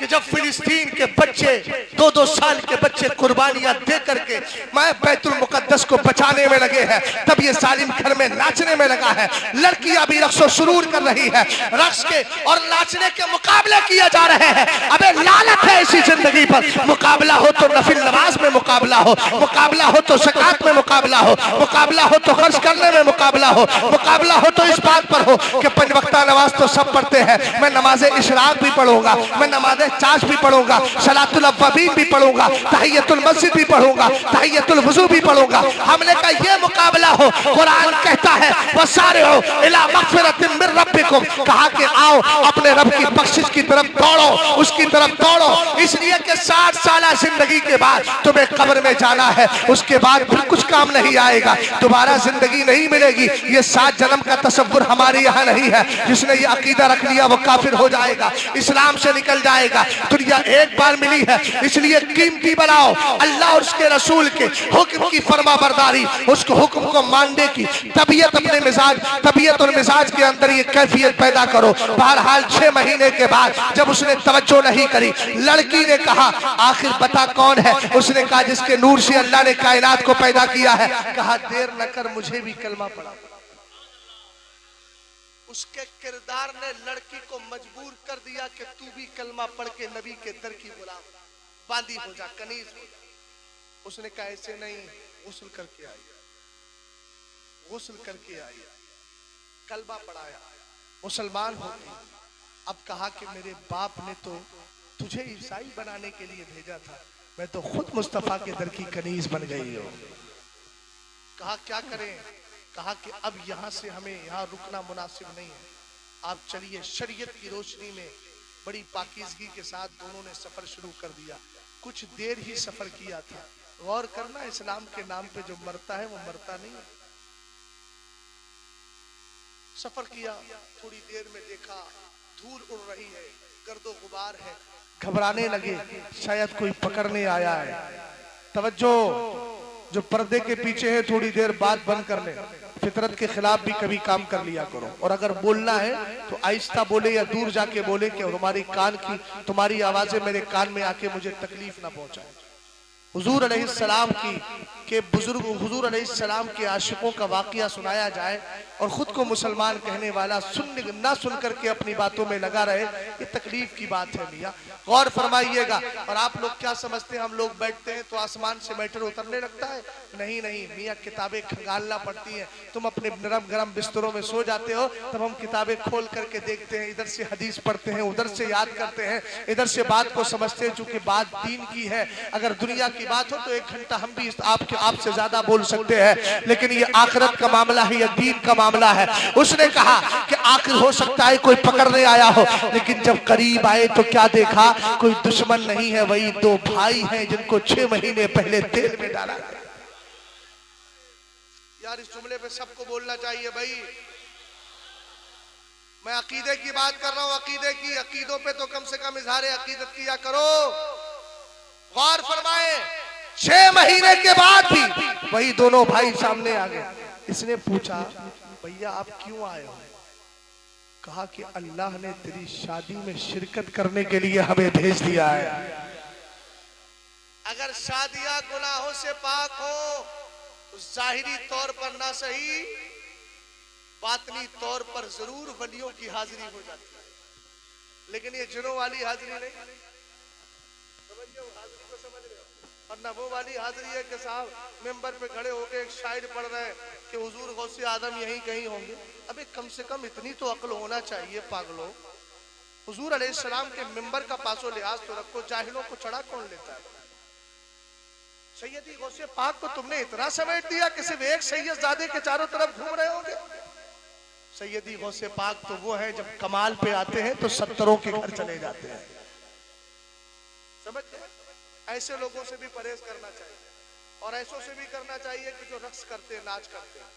कि जब फिलिस्तीन के बच्चे 2-2 साल के बच्चे कुर्बानियां दे करके मैं बैतुल मुकद्दस को बचाने में लगे हैं, तब ये सालिम घर में नाचने में लगा है। लड़कियां भी रक्स सुरूर कर रही है, रक्स के और नाचने के मुकाबले किए जा रहे हैं। अबे लानत है इसी जिंदगी पर। मुकाबला हो तो नफिल नमाज में मुकाबला हो, मुकाबला हो तो ज़कात में मुकाबला हो, मुकाबला हो तो खर्च करने में मुकाबला हो, मुकाबला हो तो इस बात पर हो कि 5 वक्ता नमाज तो सब पढ़ते हैं, मैं नमाज इशराक भी पढ़ूंगा, मैं नमाज चाश भी पढ़ूंगा, सलातुल अव्वाबीन भी पढ़ूंगा, तहियतुल मस्जिद भी पढ़ूंगा, तहियतुल वुजू भी पढ़ूंगा। हमने कहा ये मुकाबला हो। कुरान कहता है वसारिउ इला मगफिरतिन मिन रब्बिकुम, कहा कि आओ अपने रब की बख्शिश की तरफ दौड़ो, उसकी तरफ दौड़ो, इसलिए कि 60 साल जिंदगी के बाद तुम्हें कब्र में जाना है, उसके बाद फिर कुछ काम नहीं आएगा, दोबारा जिंदगी नहीं मिलेगी। ये 7 जन्म का तसव्वुर हमारे यहाँ नहीं है। जिसने ये अकीदा रख लिया वो काफिर हो जाएगा, इस्लाम से निकल जाएगा। दुनिया एक बार मिली है, इसलिए कीमती बनाओ अल्लाह और उसके रसूल के हुक्म की फरमाबरदारी, उसको हुक्म को मानने की तबीयत, अपने मिजाज, तबीयत और मिजाज के अंदर ये कैफियत पैदा करो। बहरहाल 6 महीने के बाद जब उसने तवज्जो नहीं करी, लड़की ने कहा आखिर बता कौन है? उसने कहा जिसके नूर से अल्लाह ने कायनात को पैदा किया है। कहा देर न कर, मुझे भी कलमा पढ़ा। उसके किरदार ने लड़की को मजबूर कर दिया कि तू भी कलमा पढ़ के नबी के दर की गुलाम बांदी हो जा, कनीज हो जा। उसने कहा ऐसे नहीं, गुस्ल करके आई, गुस्ल करके आई, कलमा पढ़ाया, मुसलमान हो गई। अब कहा कि मेरे बाप ने तो तुझे ईसाई बनाने के लिए भेजा था, मैं तो खुद मुस्तफा के दर की कनीज बन गई हो। कहा क्या करें? कहा कि अब यहाँ से हमें यहाँ रुकना मुनासिब नहीं है, आप चलिए। शरीयत की रोशनी में बड़ी पाकीज़गी के साथ दोनों ने सफर शुरू कर दिया। कुछ देर ही सफर किया था। गौर करना, इस्लाम के नाम पे जो मरता है वो मरता नहीं है। सफर किया, थोड़ी देर में देखा धूल उड़ रही है, गर्दो गुबार है, घबराने लगे शायद कोई पकड़ने आया है। तवज्जो, जो पर्दे के पीछे है थोड़ी देर बात बंद कर ले। फितरत के खिलाफ भी कभी काम कर लिया करो, और अगर बोलना है तो आहिस्ता बोले या दूर जाके बोले कि हमारी कान की, तुम्हारी आवाजें मेरे कान में आके मुझे तकलीफ ना पहुंचाए। हुजूर अलैहिस्सलाम की कि बुजुर्ग हुजूर अलैहिस्सलाम के आशिकों का वाकया सुनाया जाए और खुद को मुसलमान कहने वाला ना सुन करके अपनी बातों में लगा रहे, ये तकलीफ की बात है मियाँ, गौर फरमाइएगा। और आप लोग क्या समझते हैं हम लोग बैठते हैं तो आसमान से मैटर उतरने लगता है? नहीं नहीं मियाँ, किताबें खंगालना पड़ती हैं। तुम अपने नरम गरम बिस्तरों में सो जाते हो, तब हम किताबें खोल करके देखते हैं, इधर से हदीस पढ़ते हैं, उधर से याद करते हैं, इधर से बात को समझते हैं। चूंकि बात दीन की है, अगर दुनिया की बात हो तो 1 घंटा हम भी आपसे ज्यादा बोल सकते हैं, लेकिन ये आखिरत का मामला है, ये दीन का मामला है। उसने कहा कि आखिर हो सकता है कोई पकड़ने आया हो, लेकिन जब करीब आए तो क्या देखा? कोई दुश्मन नहीं है, वही 2 भाई हैं जिनको 6 महीने पहले तेल में डाला गया। यार इस जुमले पे सबको बोलना चाहिए भाई। मैं अकीदे की बात कर रहा हूं, अकीदे की। अकीदों पे तो कम से कम इजहार अकीदत किया करो। गौर फरमाए, 6 महीने के बाद भी वही दोनों भाई सामने आ गए। इसने पूछा, भैया आप क्यों आए हो? कहा कि अल्लाह ने तेरी शादी में शिरकत करने के लिए हमें भेज दिया है। अगर शादियां गुनाहों से पाक हो तो जाहिरी तौर पर ना सही, बातनी तौर पर जरूर वलियों की हाजिरी हो जाती है, लेकिन ये जिनों वाली हाजिरी नहीं। समझिए वो हाजिरी को समझ रहे हो? और ना वो वाली हाजिरी है कि साहब मेंबर पे खड़े होके एक शायर पढ़ रहे हैं कि हुजूर गौसे आदम यहीं कहीं होंगे। अबे कम से कम इतनी तो अक्ल होना चाहिए पागलों। हुजूर अलैहिस्सलाम के मेंबर का पासो लिहाज तो रखो, जाहिलों को चढ़ा कौन लेता है? सैयदी गौसे पाक को तुमने इतना समेट दिया कि सिर्फ एक सैयदजादे के चारों तरफ घूम रहे होंगे। सैयदी गौसे पाक तो वो है जब कमाल पे आते हैं तो 70 के घर चले जाते हैं। समझ गए? ऐसे लोगों से भी परहेज करना चाहिए, और ऐसों से भी करना चाहिए कि जो रक्स करते हैं, नाच करते हैं।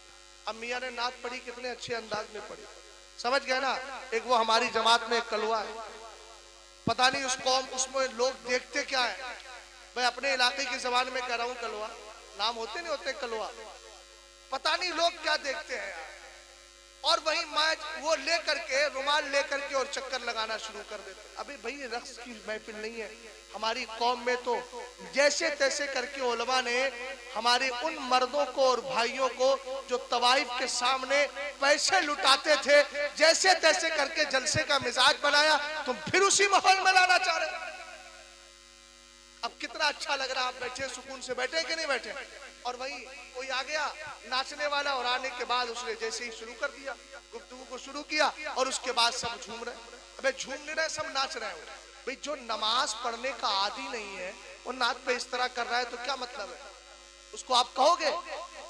अब मियाँ ने नाच पढ़ी, कितने अच्छे अंदाज में पढ़ी, समझ गए ना? एक वो हमारी जमात में एक कलवा है, पता नहीं उस कौम उसमें लोग देखते क्या है। मैं अपने इलाके की जबान में कह रहा हूँ, कलवा नाम होते नहीं होते कलवा, पता नहीं लोग क्या देखते हैं। और वही मैच वो ले करके, रुमाल ले करके और चक्कर लगाना शुरू कर देते। अबे भाई ये रक्स की महफिल नहीं है। हमारी कौम में तो जैसे तैसे करके उलमा ने हमारे उन मर्दों को और भाइयों को जो तवाइफ के सामने पैसे लुटाते थे, जैसे तैसे करके जलसे का मिजाज बनाया। तुम फिर उसी माहौल में लाना चाह रहे। अब कितना अच्छा लग रहा, आप बैठे सुकून से बैठे कि नहीं बैठे? और वही कोई आ गया नाचने वाला, और आने के बाद उसने जैसे ही शुरू कर दिया, गुफ्तगू को शुरू किया, और उसके बाद सब झूम रहे। अबे झूम नहीं रहे, सब नाच रहे हो भाई। जो नमाज पढ़ने का आदी नहीं है वो नाच पे इस तरह कर रहा है तो क्या मतलब है? उसको आप कहोगे?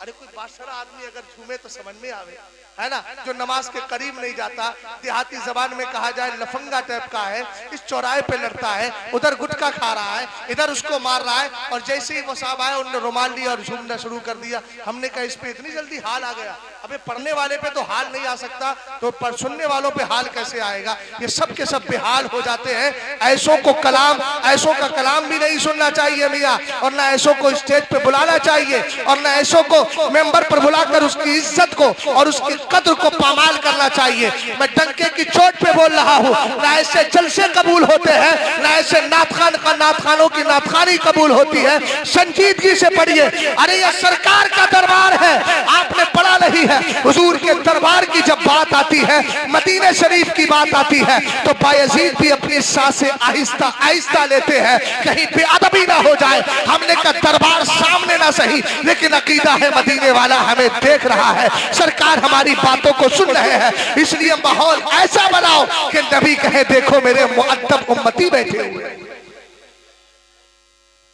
अरे कोई बादशाह आदमी अगर झूमे तो समझ में आवे, है ना? जो नमाज के करीब नहीं जाता, देहाती जबान में कहा जाए लफंगा टाइप का है, इस चौराहे पे लड़ता है, उधर गुटखा खा रहा है, इधर उसको मार रहा है, और जैसे ही वो साहब आए उन्होंने रुमाल लिया और झूमना शुरू कर दिया। हमने कहा इस पे इतनी जल्दी हाल आ गया? अबे पढ़ने वाले पे तो हाल नहीं आ सकता, तो पर सुनने वालों पे हाल कैसे आएगा? ये सब के सब बेहाल हो जाते हैं। ऐसों को कलाम, ऐसों का कलाम भी नहीं सुनना चाहिए मियाँ, और ना ऐसों को स्टेज पे बुलाना चाहिए, और ना ऐसों को मेंबर पर बुलाकर उसकी इज्जत को और उसकी कद्र को पामाल करना चाहिए। मैं डंके की चोट पे बोल रहा हूँ, ना ऐसे जलसे कबूल होते हैं, ना ऐसे नातखान का नातखानों की नातखानी कबूल होती है। संजीदगी से पढ़िए। अरे ये सरकार का दरबार है, आपने पढ़ा नहीं है। हुजूर के दरबार की जब बात आती है, मदीने शरीफ की बात आती है, तो बायजीद भी अपनी सांसें आहिस्ता आहिस्ता लेते हैं, कहीं बेअदबी ना हो जाए। हमने का दरबार सामने ना सही, लेकिन अकीदा है मदीने वाला हमें देख रहा है, सरकार हमारी बातों को सुन रहे हैं। इसलिए माहौल ऐसा बनाओ कि नबी कहे देखो मेरे मुअद्दब उम्मती बैठे हुए।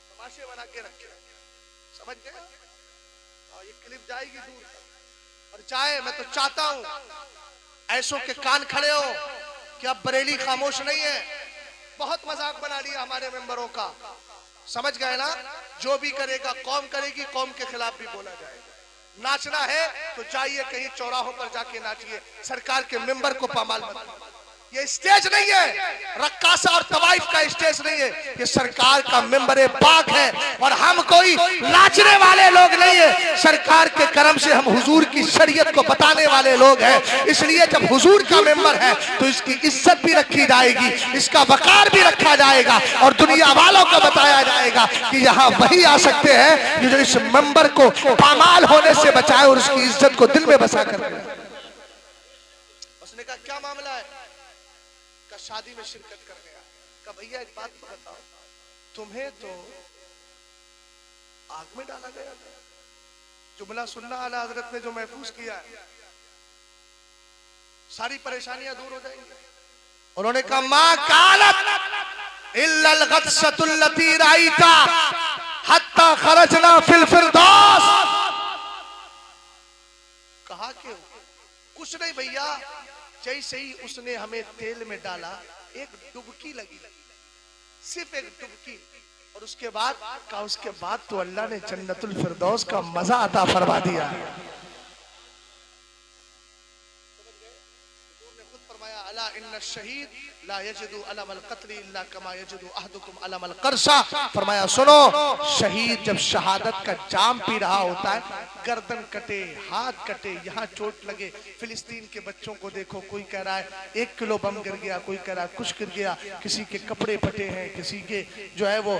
तमाशे बना के रखे, समझ गए? और ये क्लिप जाएगी दूर, और जाए। मैं तो चाहता हूं ऐसों के कान खड़े हो कि अब बरेली खामोश नहीं है। बहुत मजाक बना लिया हमारे मेंबरों का, समझ गए ना? जो भी करेगा कौम करेगी, कौम के खिलाफ भी बोला जाएगा। नाचना है तो जाइए कहीं चौराहों पर जाके नाचिए, सरकार के मेंबर को पामाल मत। ये स्टेज नहीं है, रक्कासा और तवाइफ का स्टेज नहीं है, ये सरकार का मेंबर पाक है। और हम कोई नाचने वाले लोग नहीं है, सरकार के करम से हम हुजूर की शरीयत को बताने वाले लोग हैं। इसलिए जब हुजूर का मेंबर है तो इसकी इज्जत भी रखी जाएगी, इसका वकार भी रखा जाएगा और दुनिया वालों को बताया जाएगा कि यहाँ वही आ सकते हैं जो इस मेंबर को पामाल होने से बचाए और उसकी इज्जत को दिल में बसा कर। उसने कहा क्या मामला है? का शादी में शिरकत कर गया। का भैया एक बात बताओ, तुम्हें तो आग में डाला गया था। जुमला सुनना आला हजरत ने जो महफूज किया है, सारी परेशानियां दूर हो जाएंगी। उन्होंने कहा मा कालत इल्लल गत्सतुल लती राइता हत्ता खरजना फिल फिरदौस। कहा क्यों? कुछ नहीं भैया, जैसे ही उसने हमें तेल में डाला एक डुबकी लगी, सिर्फ एक डुबकी, और उसके बाद तो अल्लाह ने जन्नतुल फिरदौस का मजा अता फरमा दिया। खुद फरमाया अला इन्ना शहीद ला यजिदु अलमल क़त्ल इल्ला कमा यजिदु अहदुकुम अलमल क़रसा। फरमाया सुनो, शहीद जब शहादत का जाम पी रहा होता है, गर्दन कटे, हाथ कटे, यहाँ चोट लगे। फिलिस्तीन के बच्चों को देखो, कोई कह रहा है 1 किलो बम गिर गया, कोई कह रहा है कुछ गिर गया, किसी के कपड़े फटे हैं, किसी के जो है वो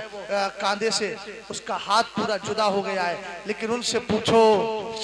कांधे से उसका हाथ पूरा जुदा हो गया है। लेकिन उनसे पूछो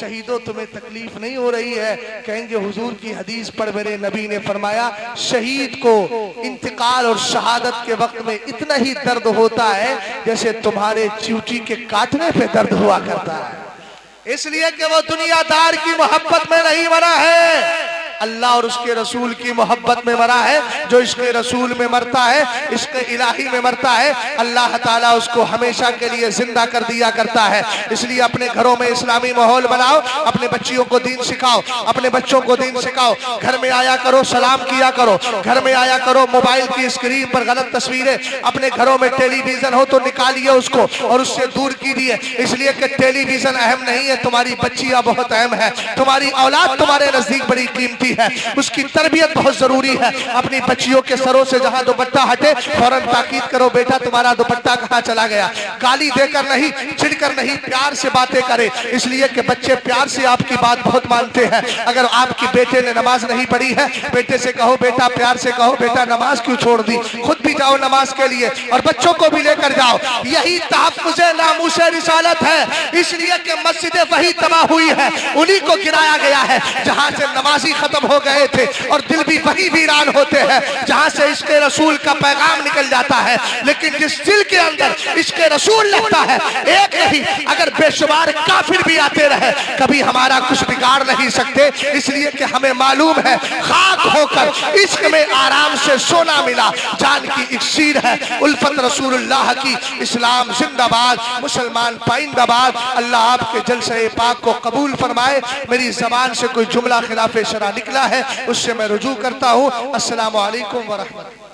शहीदों तुम्हें तकलीफ नहीं हो रही है? कहेंगे हुजूर की हदीस पर मेरे नबी ने फरमाया शहीद को इंतकाल और शहादत के वक्त में इतना ही दर्द होता है जैसे तुम्हारे चींटी के काटने पे दर्द हुआ करता है। इसलिए कि वो दुनियादार की मोहब्बत में नहीं मरा है, अल्लाह और उसके रसूल की मोहब्बत में मरा है। जो इसके रसूल में मरता है, इसके इलाही में मरता है, अल्लाह ताला उसको हमेशा के लिए जिंदा कर दिया करता है। इसलिए अपने घरों में इस्लामी माहौल बनाओ, अपने बच्चियों को दीन सिखाओ, अपने बच्चों को दीन सिखाओ। घर में आया करो, सलाम किया करो, घर में आया करो, मोबाइल की स्क्रीन पर गलत तस्वीरें, अपने घरों में टेलीविजन हो तो निकालिए उसको और उससे दूर कीजिए। इसलिए कि टेलीविजन अहम नहीं है, तुम्हारी बच्चियां बहुत अहम है, तुम्हारी औलाद तुम्हारे नजदीक बड़ी कीमती है, उसकी तरबियत बहुत जरूरी है। अपनी बच्चियों के सरों से जहां दुपट्टा हटे फौरन ताकीद करो, बेटा तुम्हारा दुपट्टा कहां चला गया। गाली देकर नहीं, चिढ़कर नहीं, प्यार से बातें करें, इसलिए कि बच्चे प्यार से आपकी बात बहुत मानते हैं। अगर आपकी बेटे ने नमाज नहीं पढ़ी है, बेटे से कहो बेटा, प्यार से कहो बेटा नमाज क्यों छोड़ दी, खुद भी जाओ नमाज के लिए और बच्चों को भी लेकर जाओ। यही तहफ्फुज़े नामूसे रिसालत है। इसलिए कि मस्जिदें वही तबाह हुई है, उन्हीं को गिराया गया है जहां से नमाजी खत्म हो गए थे, और दिल भी वही वीरान होते हैं जहां से इसके रसूल का पैगाम निकल जाता है। लेकिन जिस दिल के अंदर इसके रसूल लगता है, एक नहीं अगर बेशुमार काफिर भी आते रहे, कभी हमारा कुछ बिगाड़ नहीं सकते। इसलिए कि हमें मालूम है खाक होकर इश्क में आराम से सोना मिला, जान की इक्सीर है उल्फत रसूलुल्लाह की। इस्लाम जिंदाबाद, मुसलमान पाइंदाबाद। अल्लाह आपके जलसे पाक को कबूल फरमाए। मेरी जबान से कोई जुमला खिलाफ शरा निकला है उससे मैं रुजू करता हूँ। अस्सलामु अलैकुम व रहमतुल्लाह।